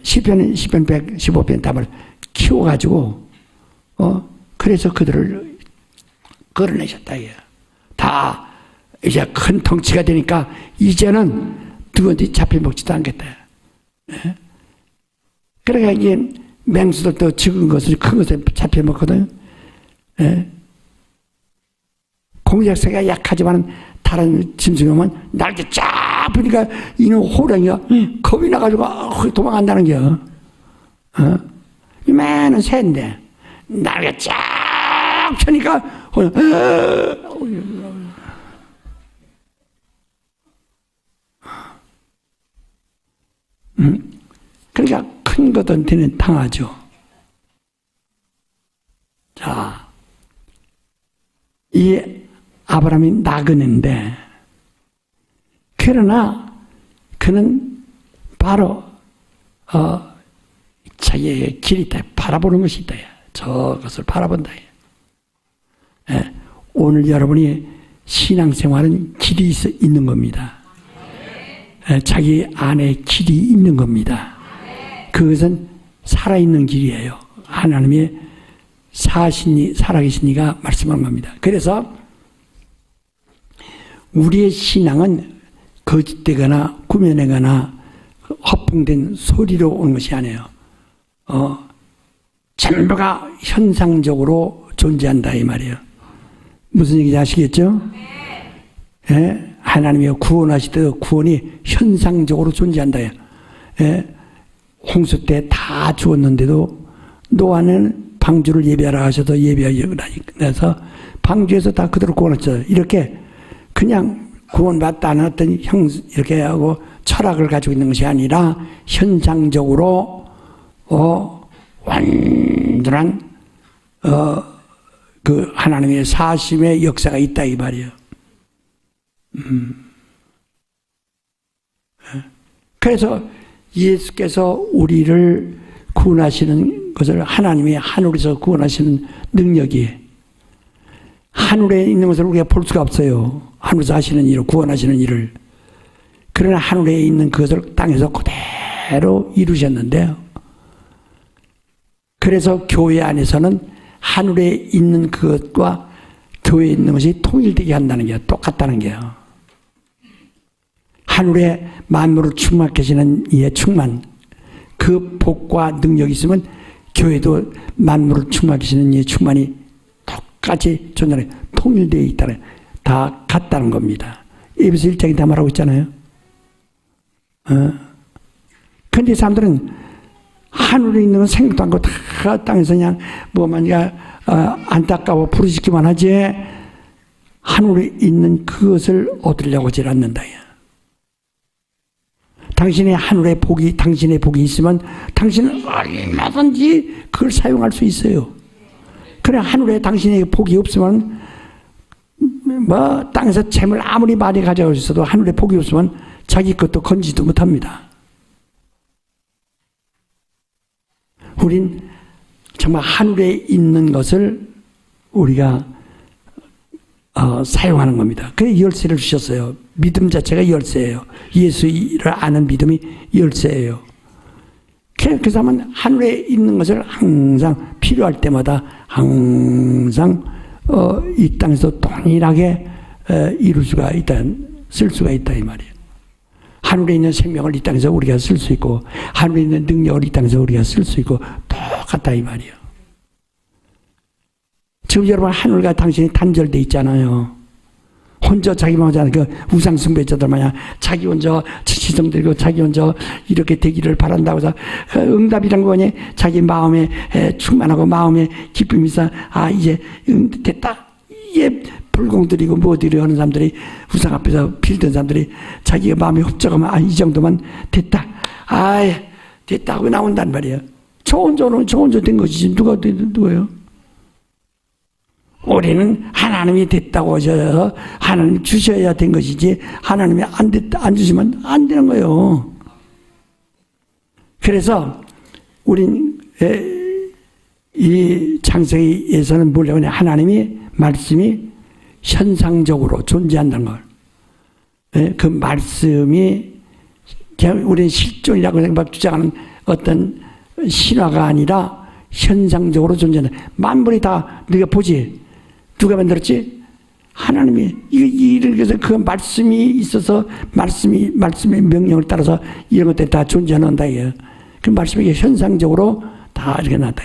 시편 115편 답을 키워가지고 그래서 그들을 걸어내셨다. 다 이제 큰 덩치가 되니까 이제는 누구한테 잡혀먹지도 않겠다. 그러니까 이게 맹수들도 적은 것을 큰 것에 잡혀먹거든. 공작새가 약하지만 다른 짐승이 오면 날개 쫙 펴니까 이놈 호랑이가 겁이 나가지고 도망간다는 겨. 이만한 새인데 날개 쫙 펴니까 그러니까 큰 것한테는 당하죠. 자, 이 아브라함이 나그네인데 그러나 그는 바로 자기의 길이 있다. 바라보는 것이 있다. 저것을 바라본다. 오늘 여러분이 신앙생활은 길이 있는 겁니다. 자기 안에 길이 있는 겁니다. 그것은 살아있는 길이에요. 하나님의 살아계신 이가 말씀한 겁니다. 그래서 우리의 신앙은 거짓되거나 꾸며내거나 허풍된 소리로 오는 것이 아니에요. 전부가 현상적으로 존재한다 이 말이에요. 무슨 얘기인지 아시겠죠? 예? 하나님이 구원하시듯 구원이 현상적으로 존재한다. 홍수 때 다 죽었는데도 노아는 방주를 예배하라 하셔서 예배하여서 방주에서 다 그대로 구원했어요. 이렇게 그냥 구원받다는 어떤 이렇게 하고 철학을 가지고 있는 것이 아니라 현상적으로 완전한 그 하나님의 사심의 역사가 있다 이 말이에요. 그래서 예수께서 우리를 구원하시는 것을 하나님이 하늘에서 구원하시는 능력이, 하늘에 있는 것을 우리가 볼 수가 없어요. 하늘에서 하시는 일을, 구원하시는 일을. 그러나 하늘에 있는 그것을 땅에서 그대로 이루셨는데요. 그래서 교회 안에서는 하늘에 있는 그것과 교회에 있는 것이 통일되게 한다는 게 똑같다는 게요. 하늘에 만물을 충만케 하시는 이의 충만, 그 복과 능력이 있으면 교회도 만물을 충만케 하시는 이의 충만이 똑같이 존재해 통일되어 있다는, 다 같다는 겁니다. 에베소 1장이 다 말하고 있잖아요. 근데 사람들은 하늘에 있는 건 생각도 않고 다 땅에서 그냥 뭐만 안타까워 부르짖기만 하지 하늘에 있는 그것을 얻으려고 하지 않는다. 당신의 하늘의 복이, 당신의 복이 있으면 당신은 얼마든지 그걸 사용할 수 있어요. 그래, 하늘에 당신의 복이 없으면 뭐 땅에서 재물 아무리 많이 가져올 수 있어도 하늘에 복이 없으면 자기 것도 건지도 못합니다. 우린 정말 하늘에 있는 것을 우리가 사용하는 겁니다. 그래서 열쇠를 주셨어요. 믿음 자체가 열쇠예요. 예수를 아는 믿음이 열쇠예요. 그래서 하면 하늘에 있는 것을 항상 필요할 때마다 항상 이 땅에서 동일하게 이룰 수가 있다, 쓸 수가 있다 이 말이에요. 하늘에 있는 생명을 이 땅에서 우리가 쓸 수 있고 하늘에 있는 능력을 이 땅에서 우리가 쓸 수 있고 똑같다 이 말이에요. 지금 여러분 하늘과 당신이 단절되어 있잖아요. 혼자 자기만 하잖아요. 그 우상숭배자들 마냥 자기 혼자 지성 들고 자기 혼자 이렇게 되기를 바란다고 해서 응답이란 거니 자기 마음에 충만하고 마음에 기쁨이 있어. 아 이제 됐다. 이게 불공들이고 뭐들이 하는 사람들이 우상 앞에서 빌던 사람들이 자기가 마음이 흡족하면 아 이 정도만 됐다. 아 됐다고 나온단 말이에요. 저 혼자 된 것이지 누가요? 우리는 하나님이 됐다고 하셔서 하나님 주셔야 된 것이지 하나님이 안 주시면 안 되는 거예요. 그래서 우린 이 창세기에서는 뭐라고 하냐, 하나님이 말씀이 현상적으로 존재한다는 걸. 그 말씀이 우리는 실존이라고 주장하는 어떤 신화가 아니라 현상적으로 존재한다. 만물이 다 네가 보지. 누가 만들었지? 하나님이. 이래서 그 말씀이 있어서 말씀의 명령을 따라서 이런 것들이 다 존재한다. 그 말씀이 현상적으로 다 이렇게 나다.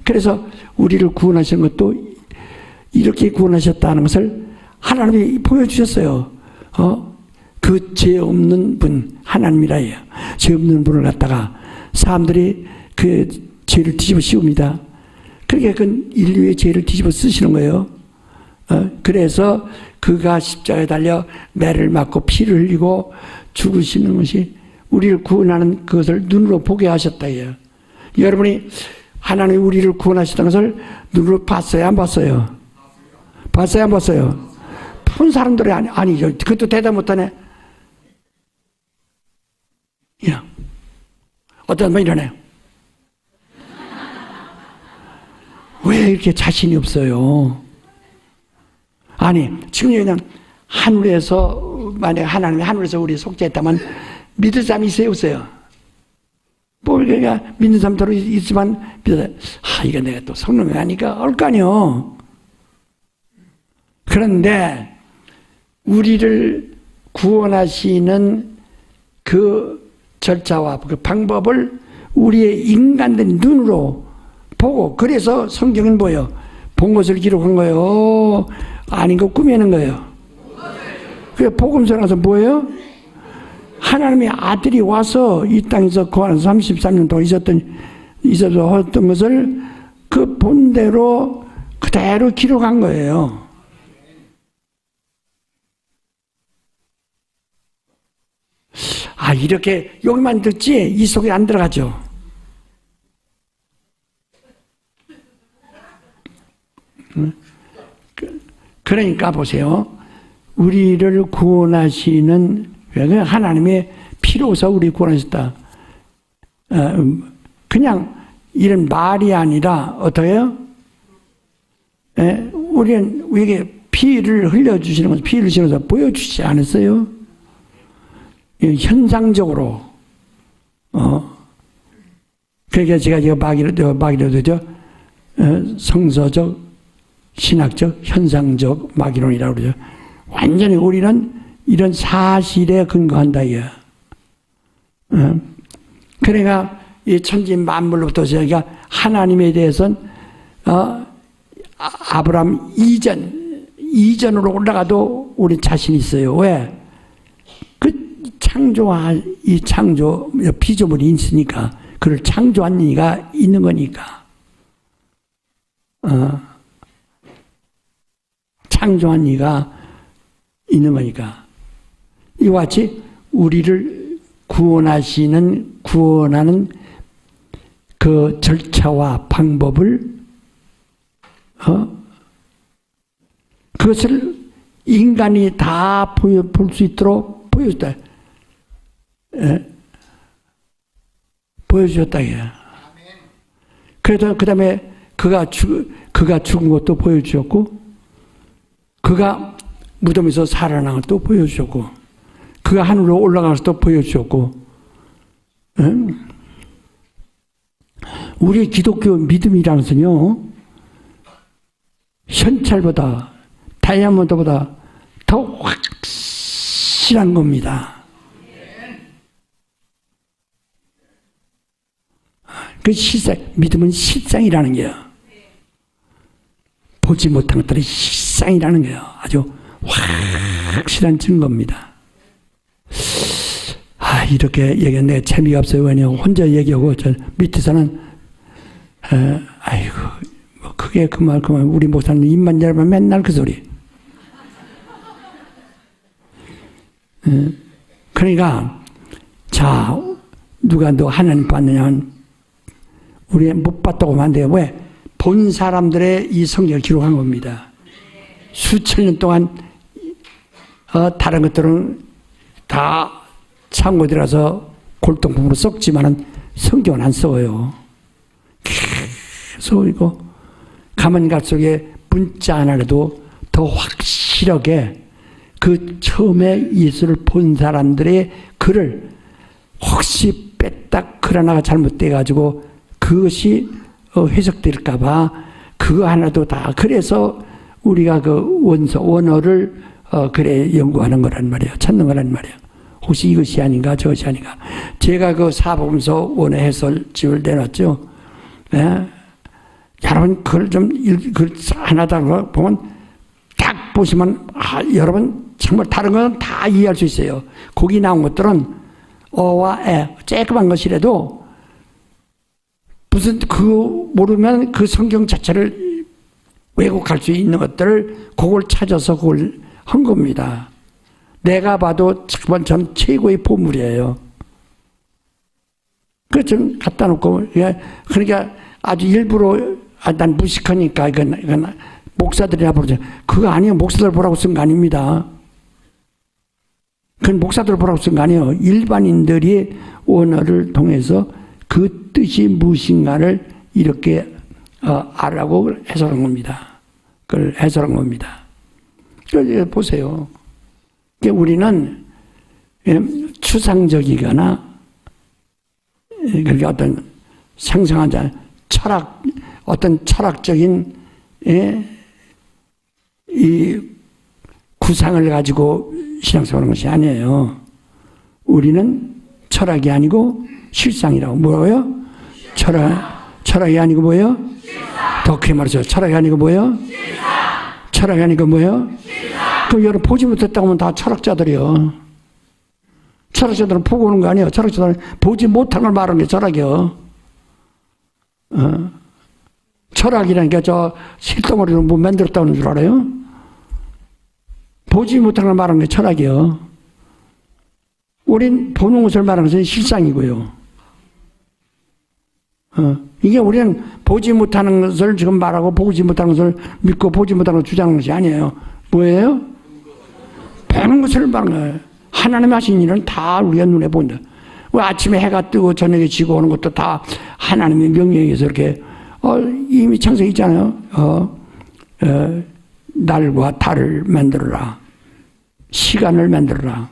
그래서 우리를 구원하신 것도 이렇게 구원하셨다는 것을 하나님이 보여주셨어요. 그 죄 없는 분, 하나님이라 해요. 죄 없는 분을 갖다가 사람들이 그 죄를 뒤집어 씌웁니다. 그러니까 그 인류의 죄를 뒤집어 쓰시는 거예요. 그래서 그가 십자가에 달려 매를 맞고 피를 흘리고 죽으시는 것이 우리를 구원하는 그것을 눈으로 보게 하셨다. 여러분이 하나님이 우리를 구원하셨다는 것을 눈으로 봤어요? 안 봤어요? 봤어요? 안 봤어요? 푼 사람들이 아니죠. 그것도 대답 못하네. 야, 어떤 분 이러네요. 왜 이렇게 자신이 없어요? 아니, 지금 그냥 하늘에서, 만약에 하나님이 하늘에서 우리 속죄했다면 믿을 사람이 있어요, 없어요? 뭐, 그러니까 믿는 사람도 있지만, 이거 내가 또 성령이 아니까 올 거 아니요. 그런데, 우리를 구원하시는 그 절차와 그 방법을 우리의 인간된 눈으로 보고, 그래서 성경은 뭐예요? 본 것을 기록한 거예요? 아닌 거 꾸미는 거예요? 그래, 복음서 나서 뭐예요? 하나님의 아들이 와서 이 땅에서 거하면서 33년 동안 있었던 것을 그 본대로 그대로 기록한 거예요. 아, 이렇게 여기만 듣지 이 속에 안 들어가죠. 그러니까 보세요. 우리를 구원하시는 하나님의 피로서 우리 구원하셨다. 그냥 이런 말이 아니라 어떻게 해요? 예? 우리는 이게 피를 흘려주시는 것을 피를 실어서 보여주시지 않았어요? 현상적으로 그러니까 제가 이거 마귀론이죠. 성서적, 신학적, 현상적 마귀론이라고 그러죠. 완전히 우리는 이런 사실에 근거한다 이거야. 그러니까 이 천지 만물로부터 저희가 하나님에 대해서는 아브라함 이전으로 올라가도 우리 자신 있어요. 왜? 그 이 창조 피조물이 있으니까 그를 창조한 이가 있는 거니까. 창조한 이가 있는 거니까. 이와 같이 우리를 구원하는 그 절차와 방법을 그것을 인간이 다 볼 수 있도록 보여주셨다. 그래서 그 다음에 그가 죽은 것도 보여주셨고, 그가 무덤에서 살아난 것도 보여주셨고, 그가 하늘로 올라간 것도 보여주셨고, 우리 기독교 믿음이라는 것은요, 현찰보다, 다이아몬드보다 더 확실한 겁니다. 그 믿음은 실상이라는 거예요. 보지 못한 것들이 실상이라는 거예요. 아주 확실한 증거입니다. 이렇게 얘기하면 내가 재미가 없어요. 왜냐면 혼자 얘기하고, 저 밑에서는, 아이고, 뭐, 그게 그만, 우리 목사님 입만 열면 맨날 그 소리. 그러니까, 자, 누가 너 하나님 봤느냐면, 우리 못 봤다고 하면 안 돼요. 왜? 본 사람들의 이 성경을 기록한 겁니다. 수천 년 동안 다른 것들은 다 창고에 들어가서 골동품으로 썩지만은 성경은 안 썩어요. 계속 이거 가면 갈수록 문자 하나라도 더 확실하게 그 처음에 예수를 본 사람들의 글을 혹시 뺐다 글 하나가 잘못돼가지고 그것이 해석될까봐 그거 하나도 다 그래서 우리가 그 원어를 그래 연구하는 거란 말이에요. 찾는 거란 말이에요. 혹시 이것이 아닌가 저것이 아닌가. 제가 그 사복음서 원어 해설집을 내놨죠. 예? 여러분 그걸 좀 하나다 보면 딱 보시면 여러분 정말 다른 건 다 이해할 수 있어요. 거기 나온 것들은 어와 에 쬐끔한 것이라도 무슨 그거 모르면 그 성경 자체를 왜곡할 수 있는 것들을 그걸 찾아서 그걸 한 겁니다. 내가 봐도 정말 전 최고의 보물이에요. 그래서 좀 갖다 놓고 그러니까 아주 일부러 난 무식하니까 이건 목사들이나 보죠. 그거 아니에요. 목사들 보라고 쓴 거 아닙니다. 그건 목사들 보라고 쓴 거 아니에요. 일반인들이 원어를 통해서 그 뜻이 무엇인가를 이렇게 알라고 해석한 겁니다. 그걸 해석한 겁니다. 그래서 보세요. 우리는 추상적이거나 그렇게 어떤 상상한 어떤 철학적인 이 구상을 가지고 신앙생활하는 것이 아니에요. 우리는 철학이 아니고 실상이라고. 뭐라고요? 철학이 아니고 뭐예요? 더 크게 말해서 철학이 아니고 뭐예요? 철학이 아니고 뭐예요? 그럼 여러분 보지 못했다고 하면 다 철학자들이요. 철학자들은 보고 오는 거 아니에요. 철학자들은 보지 못한 걸 말하는 게 철학이요. 철학이라니까 저 실덩어리로 뭐 만들었다는 줄 알아요? 보지 못한 걸 말하는 게 철학이요. 우린 보는 것을 말하는 것은 실상이고요. 이게 우리는 보지 못하는 것을 지금 말하고 보지 못하는 것을 믿고 보지 못하는 것을 주장하는 것이 아니에요. 뭐예요? 보는 것을 말하는 거예요. 하나님 하신 일은 다 우리가 눈에 보인다. 왜 아침에 해가 뜨고 저녁에 지고 오는 것도 다 하나님의 명령에 의해서 이렇게 이미 창세기 있잖아요. 날과 달을 만들어라. 시간을 만들어라.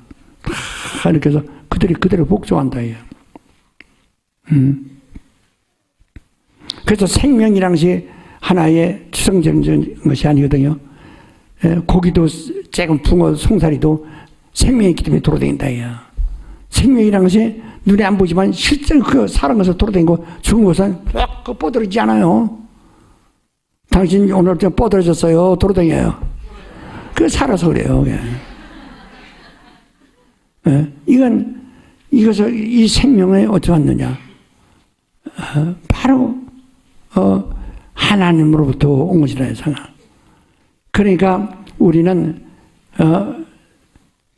이렇게 해서 그들이 그대로 복종한다. 그래서 생명이라는 것이 하나의 추상적인 것이 아니거든요. 고기도 쬐금 붕어 송사리도 생명이 있기 때문에 돌아다닌다. 생명이라는 것이 눈에 안 보이지만 실제로 그 살은 것을 돌아다니고 죽은 것은 꼭 뻗어지지 않아요. 당신 오늘 좀 뻗어졌어요. 돌아다녀요. 그 살아서 그래요. 이것을 이 생명에 어떻게 왔느냐? 바로 하나님으로부터 온 것이라는 상황. 그러니까 우리는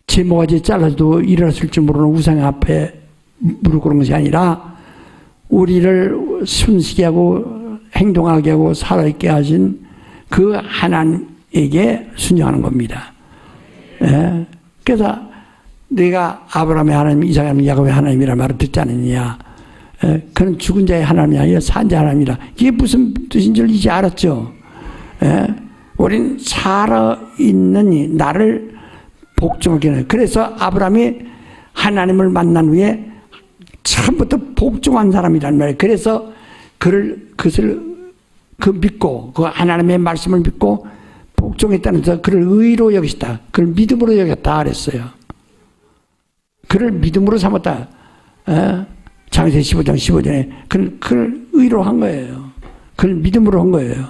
제 모가지 잘라도 일어났을 줄 모르는 우상 앞에 무릎 꿇은 것이 아니라 우리를 숨쉬게 하고 행동하게 하고 살아있게 하신 그 하나님에게 순종하는 겁니다. 그래서 내가 아브라함의 하나님, 이삭의 하나님, 야곱의 하나님이라는 말을 듣지 않느냐. 그는 죽은 자의 하나님이 아니라 산 자의 하나님이라. 이게 무슨 뜻인 줄 이제 알았죠. 우린 살아있는 나를 복종하게 해요. 그래서 아브라함이 하나님을 만난 후에 처음부터 복종한 사람이란 말이에요. 그래서 그것을 믿고, 그 하나님의 말씀을 믿고 복종했다는 데서 그를 의로 여기시다. 그를 믿음으로 여겼다 그랬어요. 그를 믿음으로 삼았다. 창세기 15장 15절에 그를 의로 한 거예요. 그를 믿음으로 한 거예요.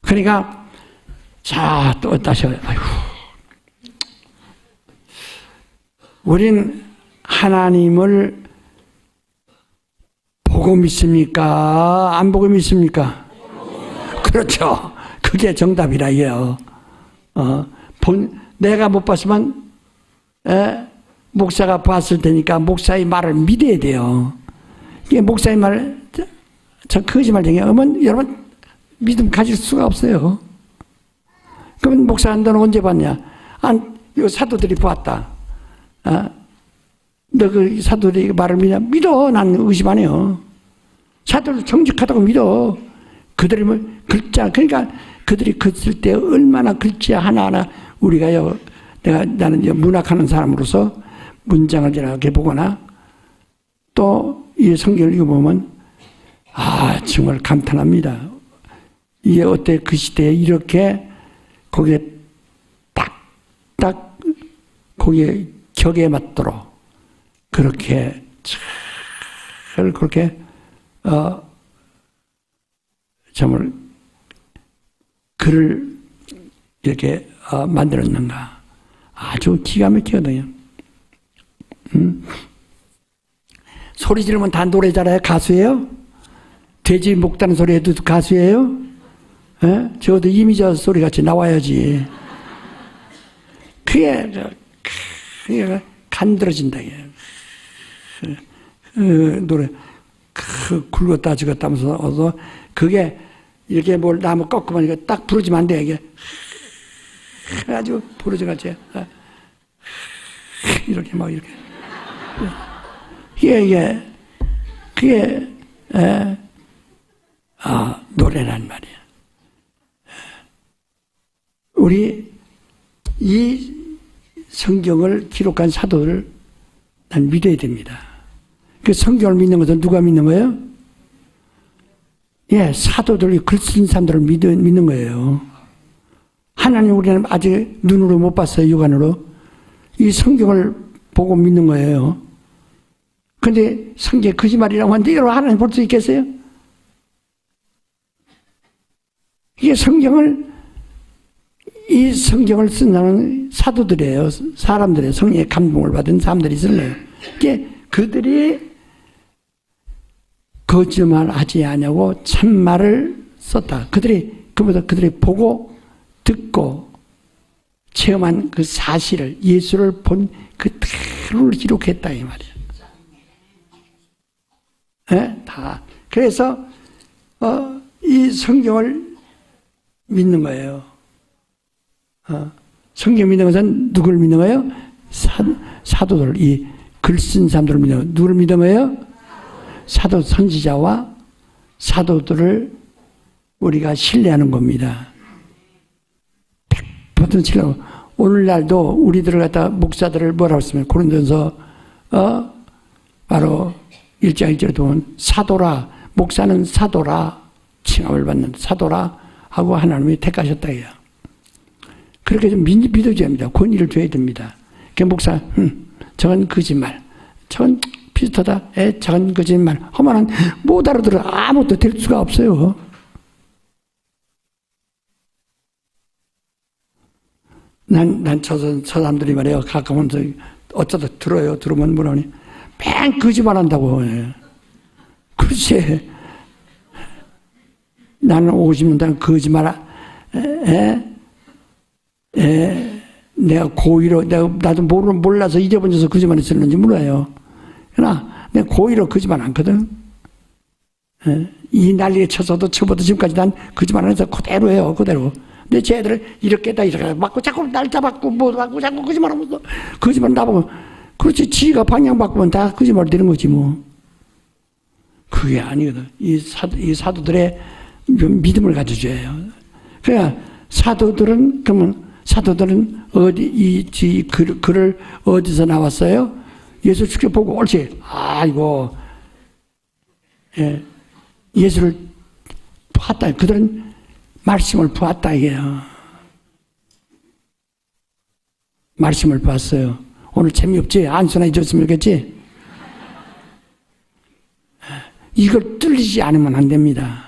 그러니까 자, 또 다시 아이고. 우린 하나님을 보고 믿습니까? 안 보고 믿습니까? 그렇죠. 그게 정답이라요. 내가 못 봤으면 목사가 봤을 테니까 목사의 말을 믿어야 돼요. 이게 목사의 말, 저 거짓말쟁이 여러분 믿음 가질 수가 없어요. 그러면 목사 너는 언제 봤냐? 요 사도들이 보았다. 너 그 사도들이 말을 믿냐? 믿어. 난 의심 안 해요. 사도들 정직하다고 믿어. 그들이 뭐 글자, 그러니까 그들이 글쓸 때 얼마나 글자 하나하나 우리가요, 나는 문학하는 사람으로서 문장을 이렇게 보거나 또 이 성경을 읽어보면 정말 감탄합니다. 이게 어때 그 시대에 이렇게 거기에 딱 거기에 격에 맞도록 그렇게 잘 그렇게 정말 글을 이렇게 만들었는가. 아주 기가 막히거든요. 소리 지르면 다 노래 잘해요? 가수예요? 돼지 목 다는 소리 해도 가수예요? 저도 이미자 소리 같이 나와야지. 그게 간들어진다. 노래 굵었다 죽었다 하면서 그게 이렇게 뭘 나무 꺾으면 이게 딱 부러지면 안 돼. 이게 아주 부러져가지고 이렇게 막 이렇게 그게 노래란 말이야. 우리 이 성경을 기록한 사도를 난 믿어야 됩니다. 그 성경을 믿는 것은 누가 믿는 거예요? 사도들이 글 쓴 사람들을 믿는 거예요. 하나님 우리는 아직 눈으로 못 봤어요. 육안으로. 이 성경을 보고 믿는 거예요. 근데 성경이 거짓말이라고 하는데 여러분 하나님 볼 수 있겠어요? 이게 이 성경을 쓴 사람은 사도들이에요. 사람들의 성령의 감동을 받은 사람들이 쓴 거예요. 이게 그들이 거짓말 하지 않냐고 참말을 썼다. 그들이 보고 듣고 체험한 그 사실을, 예수를 본 그대로 기록했다 이 말이에요. 다. 그래서 이 성경을 믿는 거예요. 성경 믿는 것은 누구를 믿는 거예요? 사도들, 이 글 쓴 사람들을 믿어. 누구를 믿어요? 사도 선지자와 사도들을 우리가 신뢰하는 겁니다. 100% 신뢰하고. 오늘날도 우리들을 갖다 목사들을 뭐라고 했으면 고린도전서 바로 1장 1절에 보면 사도라, 목사는 사도라, 칭함을 받는 사도라 하고 하나님이 택하셨다 해요. 그렇게 좀 믿어줘야 합니다. 권위를 줘야 됩니다. 그 목사, 저건 거짓말, 저건 비슷하다, 저건 거짓말 하면은 못 알아들어. 아무것도 될 수가 없어요. 저 사람들이 말이에요. 가끔은 어쩌다 들어요. 들으면 뭐라니. 뺑 거짓말 한다고. 글쎄, 나는 50년 동안 거짓말, 내가 고의로, 나도 몰라서 잊어버려서 거짓말 했었는지 몰라요. 그러나 내가 고의로 거짓말 안 하거든. 이 난리에 쳐서도 처음부터 지금까지 난 거짓말 안 해서 그대로 해요. 그대로. 근데 쟤들은 이렇게 맞고 자꾸 날 잡았고 뭐 맞고 자꾸 거짓말하면서 거짓말 나보고 그렇지 지가 방향 바꾸면 다 거짓말 되는 거지 뭐. 그게 아니거든. 이 사도들의 믿음을 가져줘야 해요. 그러니까 사도들은 어디 글을 어디서 나왔어요? 예수 직접 보고 옳지. 아이고 예수를 봤다. 그들은 말씀을 보았다 이게요. 말씀을 봤어요. 오늘 재미없지? 안수나 잊었으면 좋겠지? 이걸 뚫리지 않으면 안 됩니다.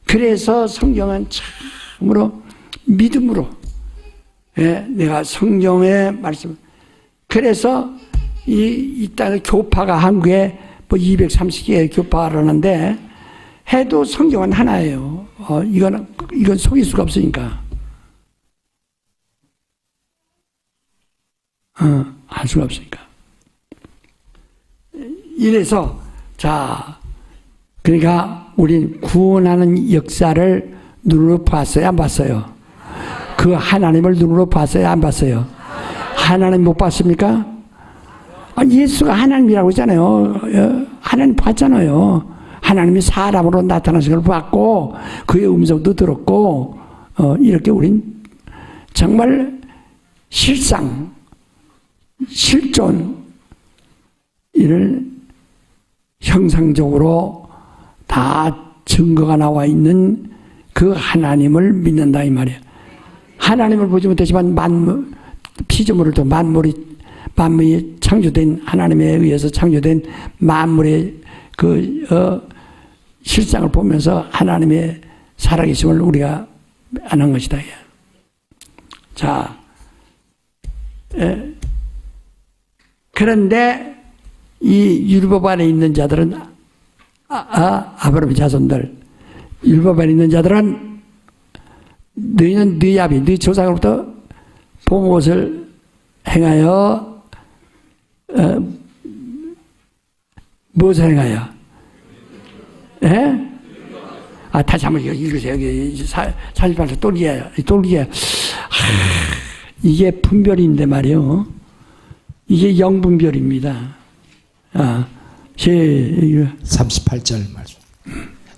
그래서 성경은 참으로 믿음으로 내가 성경의 말씀. 그래서 이 땅의 교파가 한국에 뭐 230개의 교파를 하는데 해도 성경은 하나예요. 이건 속일 수가 없으니까. 할 수가 없으니까. 이래서, 그러니까 우린 구원하는 역사를 눈으로 봤어요? 안 봤어요? 그 하나님을 눈으로 봤어요? 안 봤어요? 하나님 못 봤습니까? 예수가 하나님이라고 했잖아요. 하나님 봤잖아요. 하나님이 사람으로 나타나신 걸 봤고 그의 음성도 들었고 이렇게 우린 정말 실존 이를 형상적으로 다 증거가 나와 있는 그 하나님을 믿는다 이 말이에요. 하나님을 보지 못하지만 피조물을 또 만물이 창조된 하나님에 의해서 창조된 만물의 실상을 보면서 하나님의 살아계심을 우리가 아는 것이다. 그런데 이 율법 안에 있는 자들은 아브라함의 자손들 율법 안에 있는 자들은 너희는 네 아비 네 조상으로부터 본 것을 행하여 무엇을 행하여? 다시 한번 읽으세요. 여기 48절 똘기야. 이게 분별인데 말이요. 이게 영분별입니다. 38절 말씀.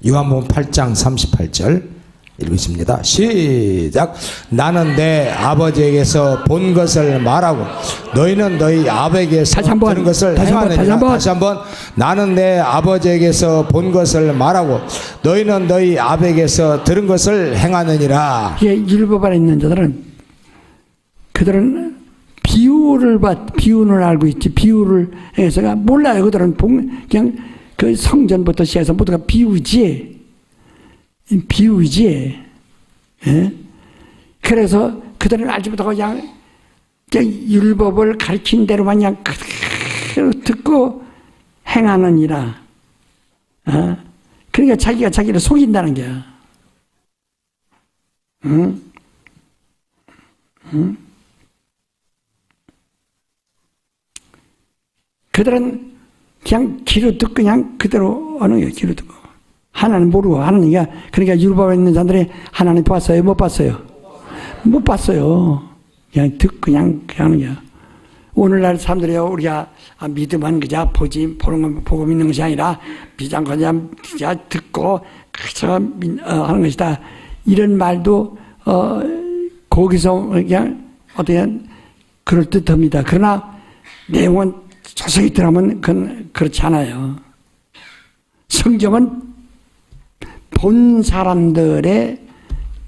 요한복음 8장 38절 읽겠습니다. 시작. 나는 내 아버지에게서 본 것을 말하고 너희는 너희 아버지에게서 들은 것을 행하느니라. 다시 한번. 나는 내 아버지에게서 본 것을 말하고 너희는 너희 아버지에게서 들은 것을 행하느니라. 율법 안에 있는 자들은 그들은 비유를 알고 있지. 비유를 해서가 몰라요. 그들은 그냥 그 성전부터 시작해서 모두가 비유지. 그래서 그들은 알지 못하고 그냥 율법을 가르친 대로만 그냥 그대로 듣고 행하느니라. 그러니까 자기가 자기를 속인다는 거야. 그들은 그냥 귀로 듣고 그냥 그대로 하는 거예요. 귀로 듣고. 하나님 모르고 하나님이야. 그러니까 율법에 있는 사람들이 하나님 봤어요? 못 봤어요? 못 봤어요. 그냥 듣고 그냥 하는 거야. 오늘날 사람들이요, 우리가 믿음은 그저 보고 믿는 것이 아니라 비장 그냥 듣고 그저 하는 것이다. 이런 말도 거기서 그냥 어떻게 그럴듯합니다. 그러나 내용은 자세히 들어가면 그건 그렇지 않아요. 성경은 본 사람들의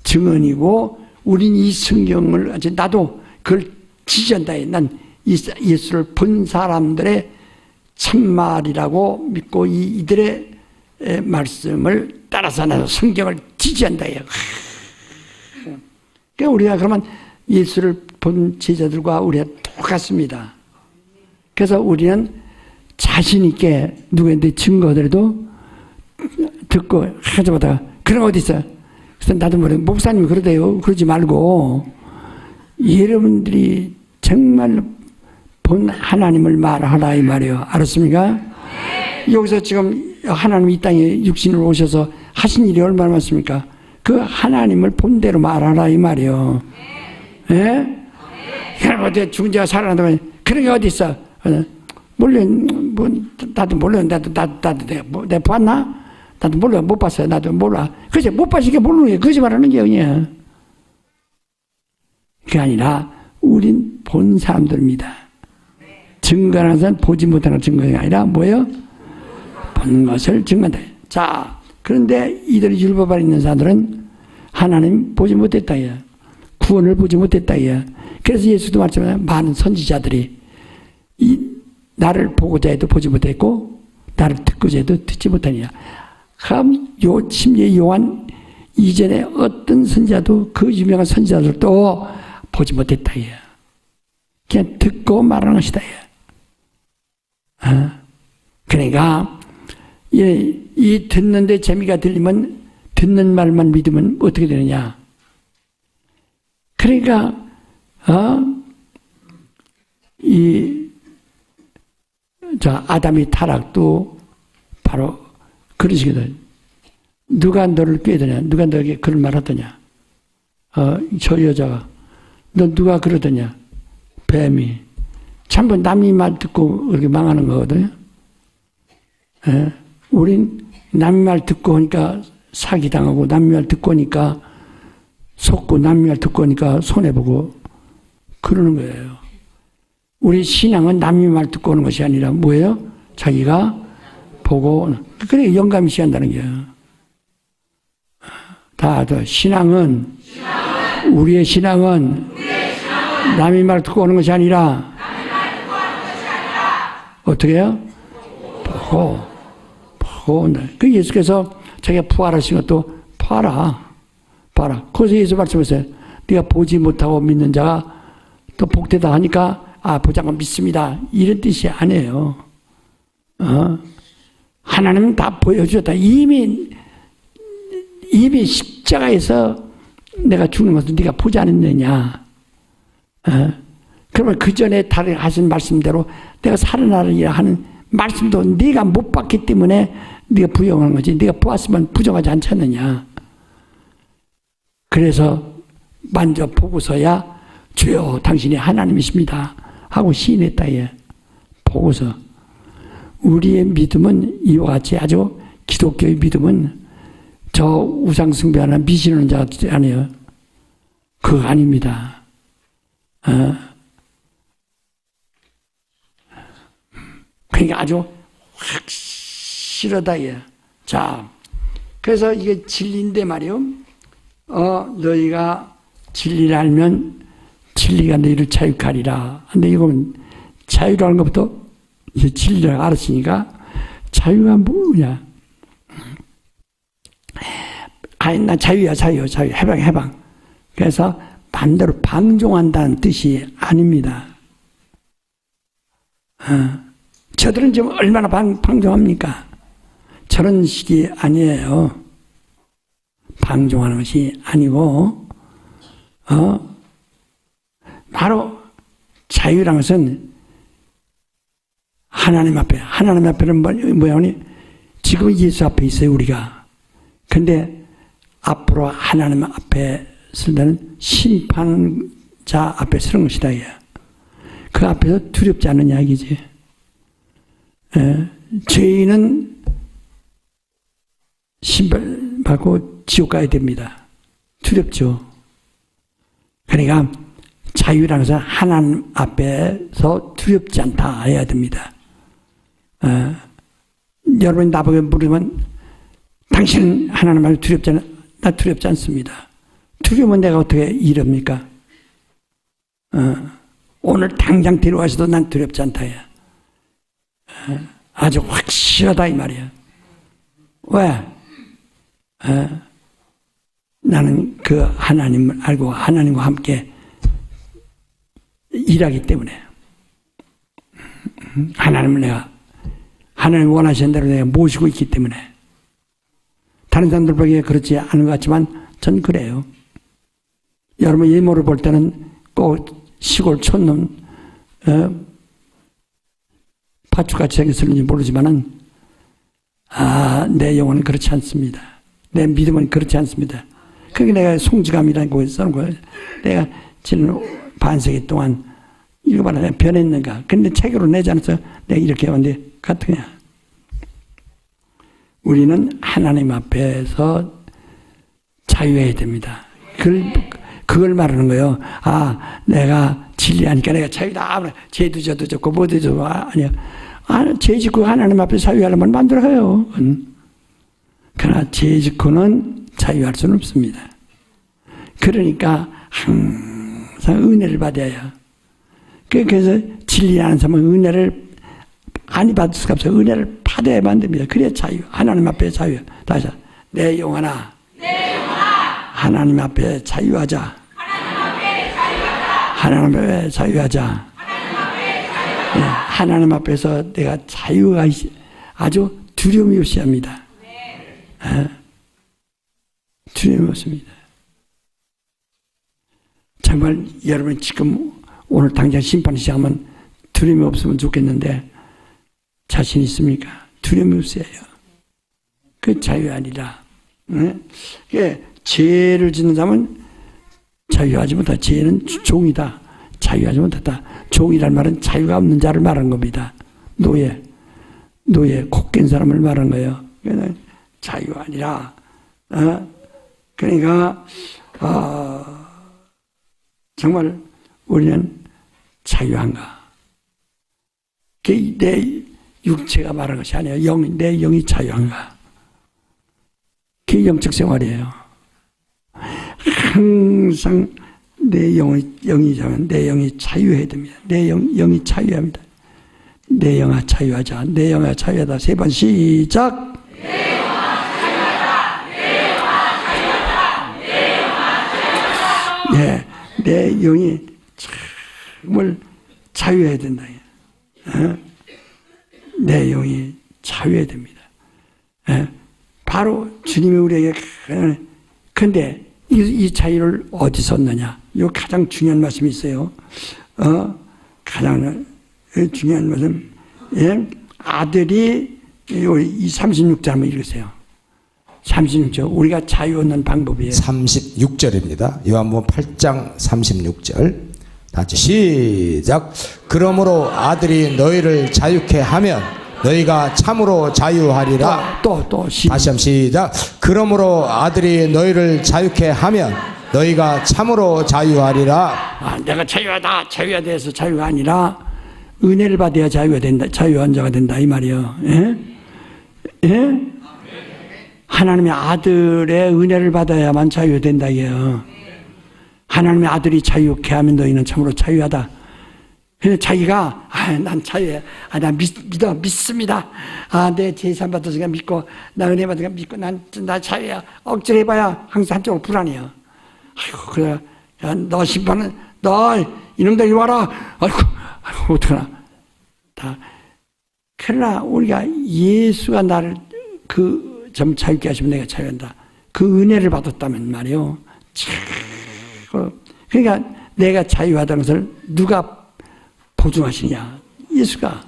증언이고, 우린 이 성경을 나도 그걸 지지한다. 난 예수를 본 사람들의 참말이라고 믿고 이들의 말씀을 따라서 나도 성경을 지지한다. 그러니까 우리가 그러면 예수를 본 제자들과 우리가 똑같습니다. 그래서 우리는 자신 있게 누구한테 증거더라도 듣고 하자마자 그런 거 어디 있어? 그래서 나도 모르겠어. 목사님이 그러대요. 그러지 말고 여러분들이 정말 본 하나님을 말하라 이 말이에요. 알았습니까? 네. 여기서 지금 하나님 이 땅에 육신으로 오셔서 하신 일이 얼마나 많습니까? 그 하나님을 본대로 말하라 이 말이에요. 예? 네? 그럼 어디 죽은 자가 살아난다고 그런 게 어디 있어? 몰래 뭐 나도 몰라. 나도 내가 봤나? 나도 몰라. 못 봤어요. 나도 몰라. 그치? 못 봤으니까 모르는 게 거짓말하는 게 그냥. 그게 아니라 우린 본 사람들입니다. 증거하는 것은 보지 못하는 증거가 아니라 뭐예요? 본 것을 증거한다. 자, 그런데 이들이 율법 아래 있는 사람들은 하나님 보지 못했다. 구원을 보지 못했다. 그래서 예수도 말씀하셨잖아요. 많은 선지자들이 나를 보고자 해도 보지 못했고 나를 듣고자 해도 듣지 못하니라. 그럼 심지어 요한 이전에 어떤 선지자도 그 유명한 선지자들도 보지 못했다. 그냥 듣고 말하는 것이다. 그러니까 이 듣는데 재미가 들리면 듣는 말만 믿으면 어떻게 되느냐. 그러니까 아담의 타락도 바로 그런 식이거든. 누가 너를 꾀더냐? 누가 너에게 그런 말 하더냐? 저 여자가. 너 누가 그러더냐? 뱀이. 전부 남의 말 듣고 그렇게 망하는 거거든요. 우린 남의 말 듣고 하니까 사기당하고, 남의 말 듣고 하니까 속고, 남의 말 듣고 하니까 손해보고 그러는 거예요. 우리 신앙은 남의 말 듣고 오는 것이 아니라 뭐예요? 자기가 보고, 그래 영감이 시한다는 거예요. 우리의 신앙은 남의 말 듣고 오는 것이 아니라 어떻게 해요? 보고 온다. 그 예수께서 자기가 부활하신 것도 봐라. 거기서 예수 말씀하셨어요. 네가 보지 못하고 믿는 자가 또 복되다 하니까 보자고 믿습니다. 이런 뜻이 아니에요. 하나님은 다 보여주셨다. 이미 십자가에서 내가 죽는 것을 네가 보지 않았느냐. 그러면 그 전에 다른 하신 말씀대로 내가 살아나리라 하는 말씀도 네가 못 봤기 때문에 네가 부정한 거지. 네가 보았으면 부정하지 않잖느냐. 그래서 먼저 보고서야 주여 당신이 하나님이십니다 하고 시인했다. 보고서. 우리의 믿음은 이와 같이 아주 기독교의 믿음은 저 우상 숭배하는 미신하는 자 아니에요. 그거 아닙니다. 그러니까 아주 확실하다. 자, 그래서 이게 진리인데 말이요. 너희가 진리를 알면 진리가 너희를 자유하리라. 근데 이건 자유라는 것부터 이제 진리를 알았으니까 자유가 뭐냐? 나 자유야. 해방. 그래서 반대로 방종한다는 뜻이 아닙니다. 저들은 지금 얼마나 방종합니까? 저런 식이 아니에요. 방종하는 것이 아니고, 바로 자유라는 것은 하나님 앞에는 뭐야, 지금 예수 앞에 있어요, 우리가. 근데 앞으로 하나님 앞에 서는 심판자 앞에 서는 것이다. 그 앞에서 두렵지 않느냐 이기지. 죄인은 신발 받고 지옥 가야 됩니다. 두렵죠. 그러니까 자유라는 것은 하나님 앞에서 두렵지 않다 해야 됩니다. 여러분이 나보고 물으면 당신은 하나님 앞에 두렵지 않아? 나 두렵지 않습니다. 두려우면 내가 어떻게 이럽니까? 오늘 당장 데려가셔도 난 두렵지 않다. 아주 확실하다 이 말이야. 왜? 나는 그 하나님을 알고 하나님과 함께 일하기 때문에 하나님 원하시는 대로 내가 모시고 있기 때문에 다른 사람들 보기에 그렇지 않은 것 같지만 전 그래요. 여러분 예모를 볼 때는 꼭 시골 촌놈 파축같이 생겼을지 모르지만은 내 영혼은 그렇지 않습니다. 내 믿음은 그렇지 않습니다. 그게 내가 송지감이라는 거에 써는 거예요. 내가 지난 반세기 동안 읽어봐라 내가 변했는가. 근데 책으로 내지 않아서 내가 이렇게 왔는데 같으냐. 우리는 하나님 앞에서 자유해야 됩니다. 그걸 말하는 거예요. 내가 진리하니까 내가 자유다. 죄도 져도 좋고 뭐도 좋고 아니야. 죄 짓고 하나님 앞에 자유하려면 만들어요. 그러나 죄 짓고는 자유할 수는 없습니다. 그러니까 항상 은혜를 받아야. 그래서 진리하는 사람은 은혜를 아니 받을 수가 없어요. 은혜를 받아야만 됩니다. 그래야 자유. 하나님 앞에 자유. 다시 내 영혼아. 하나님 앞에 자유하자. 하나님 앞에 자유하자. 하나님 앞에서 내가 자유가 아주 두려움이 없이 합니다. 두려움이 없습니다. 정말 여러분 지금 오늘 당장 심판 시작하면 두려움이 없으면 좋겠는데 자신 있습니까? 두려움이 없어요. 그 자유 아니라. 죄를 짓는 사람은 자유하지 못하다. 죄는 종이다. 자유하지 못하다. 종이란 말은 자유가 없는 자를 말한 겁니다. 노예, 콧깬 사람을 말한 거예요. 그러니까 자유 아니라. 그러니까 정말 우리는 자유한가? 내 육체가 말한 것이 아니에요. 내 영이 자유한가? 그게 영적 생활이에요. 항상 내 영이 자유해야 됩니다. 내 영이 자유합니다. 내 영아 자유하자. 내 영아 자유하다. 3번 시작. 내 영아 자유하다. 내 영아 자유하다. 내 영아 자유하다. 예, 내 영이 정말 자유해야 된다. 내 영이 자유해야 됩니다. 바로 주님이 우리에게 근데 이 자유를 어디서 얻느냐? 이 가장 중요한 말씀이 있어요. 가장 중요한 말씀. 아들이 이 36절 한번 읽으세요. 36절. 우리가 자유 얻는 방법이에요. 36절입니다. 요한복음 8장 36절. 다시 시작. 그러므로 아들이 너희를 자유케 하면 너희가 참으로 자유하리라. 다시 한번 시작. 그러므로 아들이 너희를 자유케 하면 너희가 참으로 자유하리라. 내가 자유하다. 자유하다 해서 자유가 아니라 은혜를 받아야 자유가 된다. 자유한 자가 된다 이 말이요. 하나님의 아들의 은혜를 받아야만 자유가 된다 이게요. 하나님의 아들이 자유케 하면 너희는 참으로 자유하다. 근데 자기가 난 자유해. 나 믿습니다. 내 제산 받았으니까 믿고 나 은혜 받으니까 믿고 나 자유야. 억지로 해봐야 항상 한쪽으로 불안해요. 아이고 그래. 너 심판은 너 이놈들 이리 와라. 아이고 어떡하나. 그러나 우리가 예수가 나를 좀 자유케 하시면 내가 자유한다. 그 은혜를 받았다면 말이요. 그러니까 내가 자유하다는 것을 누가 보증하시냐? 예수가.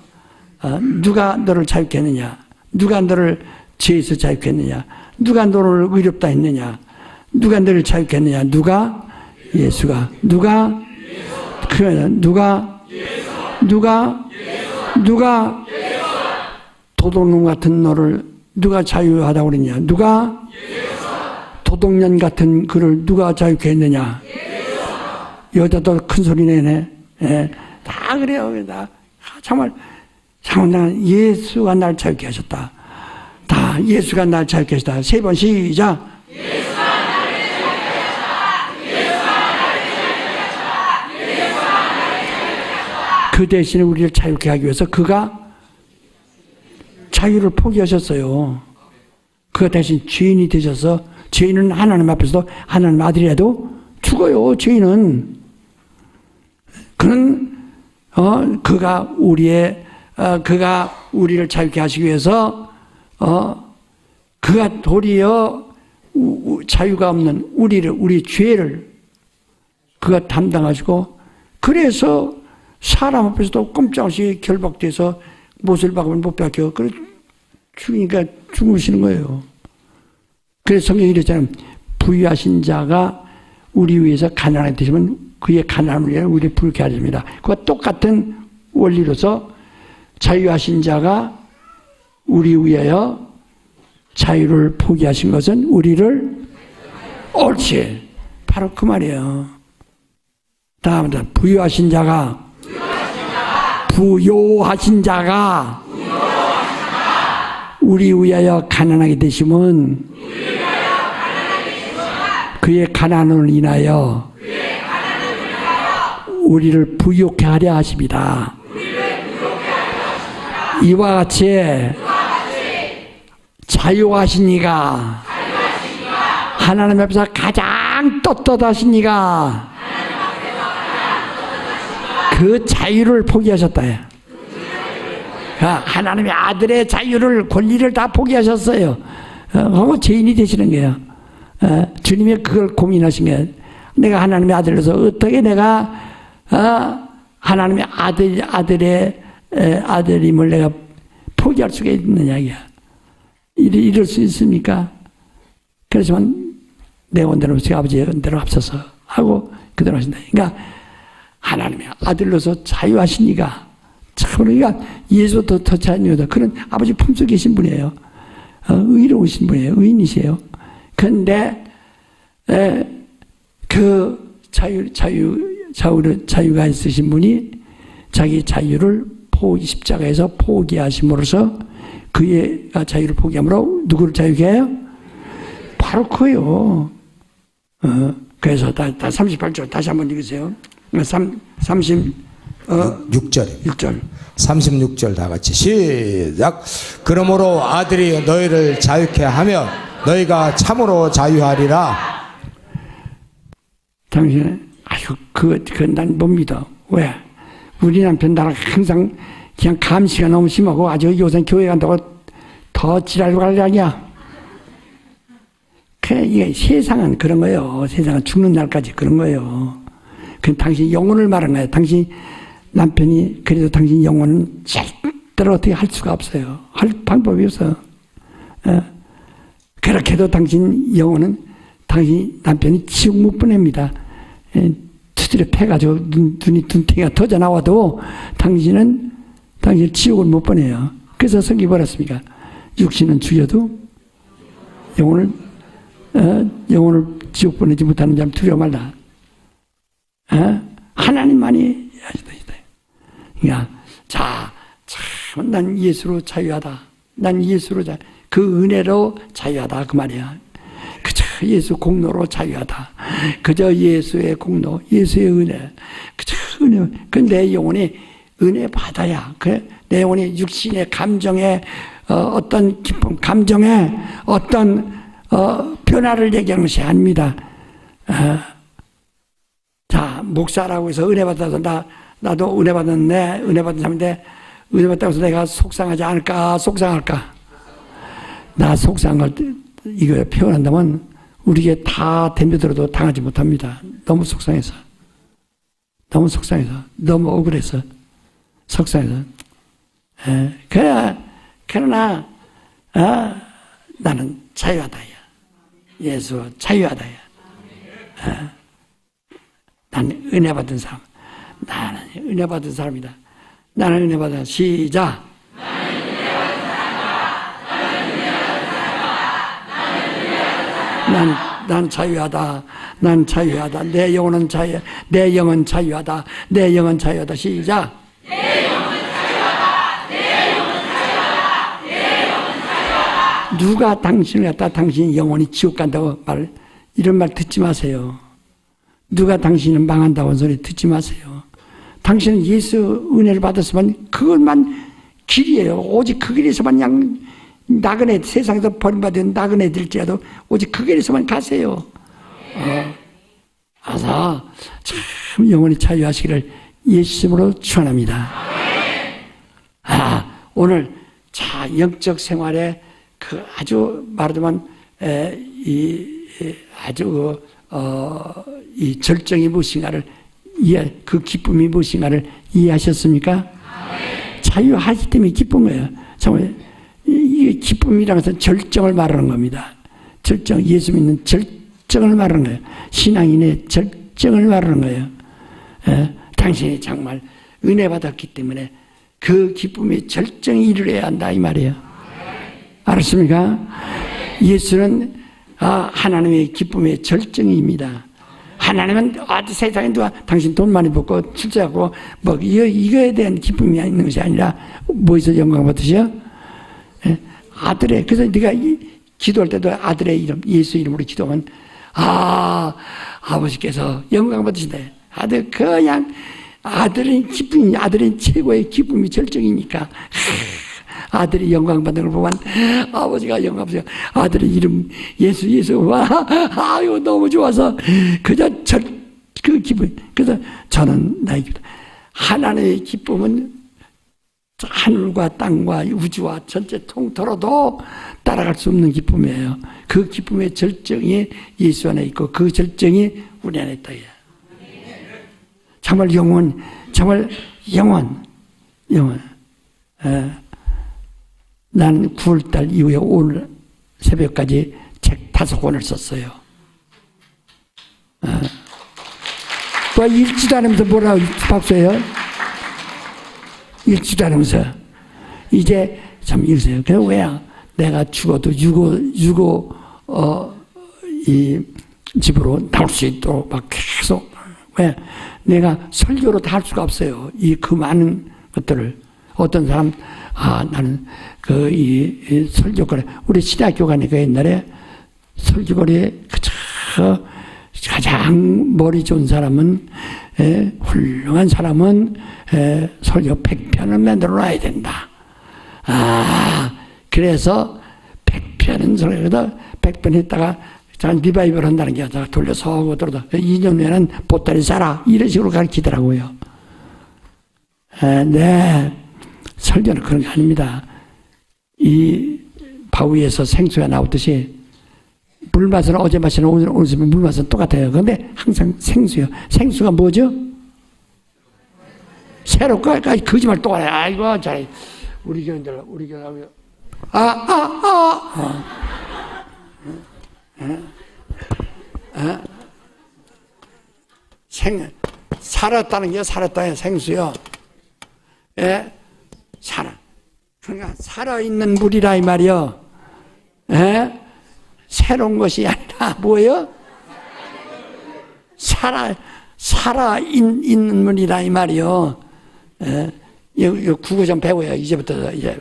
누가 너를 자유케 했느냐? 누가 너를 죄에서 자유케 했느냐? 누가 너를 의롭다 했느냐? 누가 너를 자유케 했느냐? 누가? 예수가. 누가? 그러면 누가? 누가 도둑놈 같은 너를 누가 자유하다고 그랬냐? 누가 도둑년 같은 그를 누가 자유케 했느냐? 여자도 큰 소리 내네. 예, 다 그래요. 정말 예수가 날 자유케 하셨다. 다 예수가 날 자유케 하셨다. 3번 시작. 그 대신에 우리를 자유케 하기 위해서 그가 자유를 포기하셨어요. 그가 대신 죄인이 되셔서, 죄인은 하나님 앞에서도 하나님 아들이라도 죽어요. 죄인은. 그가 우리를 자유케 하시기 위해서 그가 도리어 자유가 없는 우리 죄를 그가 담당하시고, 그래서 사람 앞에서도 꼼짝없이 결박돼서 못을 박으면 못 박혀. 그래 죽으니까 죽으시는 거예요. 그래서 성경이 이랬잖아요. 부유하신 자가 우리 위해서 가난하게 되시면 그의 가난을 위해 우리 부유케 하십니다. 그와 똑같은 원리로서 자유하신 자가 우리 위하여 자유를 포기하신 것은 우리를, 옳지, 바로 그 말이에요. 다음으로 부유하신 자가 우리 위하여 가난하게 되심은 그의 가난을 인하여 우리를 부유케 하려 하십니다. 이와 같이 자유하신 이가 하나님 앞에서 가장 떳떳하신 이가 그 자유를 포기하셨다. 하나님의 아들의 자유를, 권리를 다 포기하셨어요. 하고 죄인이 되시는 거예요. 주님이 그걸 고민하신 거예요. 내가 하나님의 아들로서 어떻게 내가 하나님의 아들임을 내가 포기할 수가 있느냐, 이게. 이럴 수 있습니까? 그렇지만 내 원대로 없이 아버지의 은대로 앞서서 하고 그대로 하신다. 그러니까 하나님의 아들로서 자유하신 이가 참, 그러니까 예수도 더 자유하다. 그런 아버지 품속에 계신 분이에요. 의로우신 분이에요. 의인이세요. 그런데 그 자유가 있으신 분이 자기 자유를 십자가에서 포기하심으로써 그의 자유를 포기함으로 누구를 자유케 해요? 바로 그요. 그래서 다 38절 다시 한번 읽으세요. 6절. 36절 다 같이 시작. 그러므로 아들이 너희를 자유케 하면 너희가 참으로 자유하리라. 당신은 난 못 믿어. 왜? 우리 남편 나랑 항상 그냥 감시가 너무 심하고 아주 요새 교회 간다고 더 지랄로 갈 아니야. 이게 세상은 그런 거예요. 세상은 죽는 날까지 그런 거예요. 그 당신 영혼을 말하는 거예요. 당신 남편이 그래도 당신 영혼은 절대로 어떻게 할 수가 없어요. 할 방법이 없어. 그렇게도 당신 영혼은 당신 남편이 지옥 못 보냅니다. 투지를 패가지고 눈이 눈탱이가 터져 나와도 당신 지옥을 못 보내요. 그래서 성경이 뭐랬습니까? 육신은 죽여도 영혼을 지옥 보내지 못하는 자는 두려워 말라. 하나님만이 하시다. 그러니까 참 난 예수로 자유하다. 난 예수로 그 은혜로 자유하다 그 말이야. 그저 예수 공로로 자유하다. 그저 예수의 공로, 예수의 은혜. 그저 은혜. 그 내 영혼이 은혜 받아야. 내 영혼이 육신의 감정에 어떤 기쁨, 감정에 어떤 변화를 얘기하는 것이 아닙니다. 자, 목사라고 해서 은혜 받아서 나도 은혜 받았네. 은혜 받은 사람인데 은혜 받다고 해서 내가 속상하지 않을까? 속상할까? 나 속상한 걸 이거 표현한다면 우리에게 다 덤벼들어도 당하지 못합니다. 너무 속상해서. 너무 억울해서. 속상해서. 그러나 나는 자유하다야. 예수 자유하다야. 나는 은혜 받은 사람. 나는 은혜 받은 사람이다. 나는 은혜 받아. 시작. 난 자유하다. 난 자유하다. 내 영혼은 자유. 내 영은 자유하다. 내 영은 자유하다. 시작. 내 영은 자유하다. 내 영은 자유하다. 내 영은 자유하다. 누가 당신을 갖다 당신 영혼이 지옥 간다고 이런 말 듣지 마세요. 누가 당신은 망한다고 하는 소리 듣지 마세요. 당신은 예수 은혜를 받았으면 그것만 길이에요. 오직 그 길에서만 그냥 나그네, 세상에서 버림받은 나그네 될지라도 오직 그 길에서만 가세요. 아사 참 영원히 자유하시기를 예수님으로 축원합니다. 오늘 자 영적 생활에 그 아주 말하자면 아주 이 절정이 무엇인가를 그 기쁨이 무엇인가를 이해하셨습니까? 자유하기 때문에 기쁜 거예요. 정말 이 기쁨이라는 것은 절정을 말하는 겁니다. 절정, 예수 믿는 절정을 말하는 거예요. 신앙인의 절정을 말하는 거예요. 당신이 정말 은혜 받았기 때문에 그 기쁨의 절정에 이르러야 한다 이 말이에요. 알았습니까? 예수는 하나님의 기쁨의 절정입니다. 하나님은 세상에 누가 당신 돈 많이 벌고 출세하고 뭐 이거에 대한 기쁨이 있는 것이 아니라 뭐에서 영광 받으셔? 아들의, 그래서 네가 기도할 때도 아들의 이름, 예수 이름으로 기도하면 아버지께서 영광 받으신대. 아들 그냥 아들은 기쁨이, 아들은 최고의 기쁨이 절정이니까 아들이 영광 받는 걸 보면 아버지가 영광 받으세요. 아들의 이름 예수 와 아유 너무 좋아서 그저 그 기쁨. 그래서 저는 나의 기쁨. 하나님의 기쁨은 하늘과 땅과 우주와 전체 통틀어도 따라갈 수 없는 기쁨이에요. 그 기쁨의 절정이 예수 안에 있고 그 절정이 우리 안에 있다. 정말 영원. 난 9월달 이후에 오늘 새벽까지 책 5권을 썼어요. 또 읽지도 않으면서 뭐라고 박수해요? 읽지도 않으면서 이제 참 읽으세요. 그래서 왜 내가 죽어도 이 집으로 나올 수 있도록 막 계속 왜 내가 설교로 다 할 수가 없어요. 그 많은 것들을 어떤 사람 나는 이 설교거리 우리 신학교 가니까 옛날에 설교거리에 가장 머리 좋은 사람은 훌륭한 사람은 설교 100편을 만들어 놔야 된다. 그래서 100편은 설교다 100편 했다가 리바이벌 한다는 게 아니라 돌려서 하고 들어도 2년 후에는 보따리 싸라 이런 식으로 가르치더라고요. 네, 설교는 그런 게 아닙니다. 이 바위에서 생수가 나오듯이 물 맛은 어제 마시는 오늘 물 맛은 똑같아요. 그런데 항상 생수요. 생수가 뭐죠? 새롭까지 거짓말 또 하네. 아이고 잘 우리 교인들 살았다는 게 살았다는 생수요. 그러니까 살아있는 물이라 이 말이요. 새로운 것이 아니라 뭐예요? 살아있는 물이라 이 말이요. 이거 국어 좀 배워요. 이제부터 이제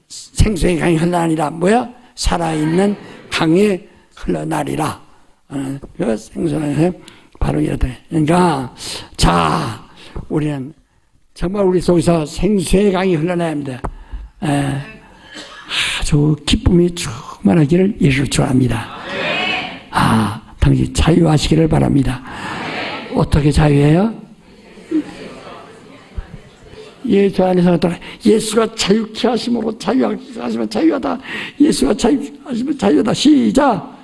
생수의 강이 흘러나리라 뭐야? 살아있는 강이 흘러나리라. 그 생수는 바로 이렇다. 그러니까 자 우리는 정말 우리 속에서 생수의 강이 흘러나야 합니다. 아주 기쁨이 충만하기를 예수를 축원합니다. 당신 자유하시기를 바랍니다. 어떻게 자유해요? 예수 안에서 예수가 자유케 하심으로 자유하시면 자유하다. 예수가 자유하시면 자유하다. 시작.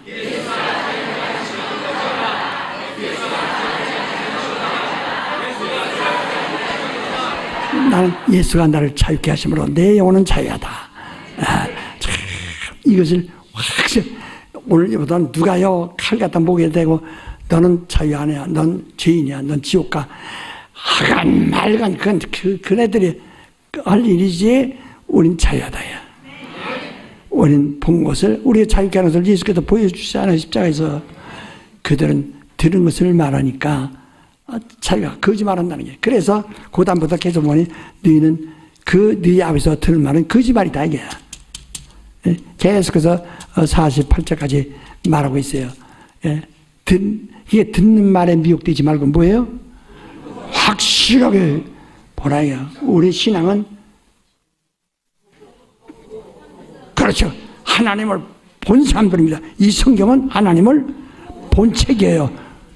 나는 예수가 나를 자유케 하심으로 내 영혼은 자유하다. 이것을 확실히 오늘보다는 누가요 칼 갖다 목에 대고 너는 자유 안 해야 넌 죄인이야 넌 지옥 가 하간 말간 그건 그네들이 할 일이지 우린 자유하다야. 우린 본 것을 우리의 자유케 하는 것을 예수께서 보여주지 않아요. 십자가에서. 그들은 들은 것을 말하니까 자기가 거짓말한다는 게. 그래서 그 다음부터 계속 보니 너희는 너희 앞에서 들은 말은 거짓말이다 이게. 계속해서 48절까지 말하고 있어요. 이게 듣는 말에 미혹되지 말고 뭐예요? 확실하게 보라요. 우리 신앙은 그렇죠. 하나님을 본 사람들입니다. 이 성경은 하나님을 본 책이에요.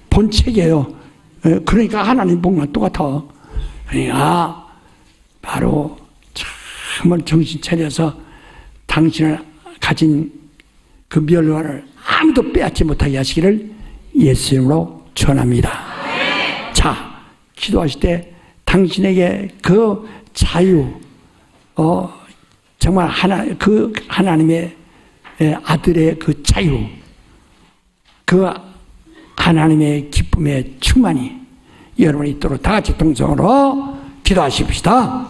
본 책이에요. 그러니까 하나님 본 건 똑같아. 그러니까 바로 정말 정신 차려서 당신을 가진 그 멸관을 아무도 빼앗지 못하게 하시기를 예수 이름으로 전합니다. 자, 기도하실 때 당신에게 그 자유, 정말 하나님의 아들의 그 자유, 그 하나님의 기쁨의 충만이 여러분이 있도록 다 같이 동성으로 기도하십시다.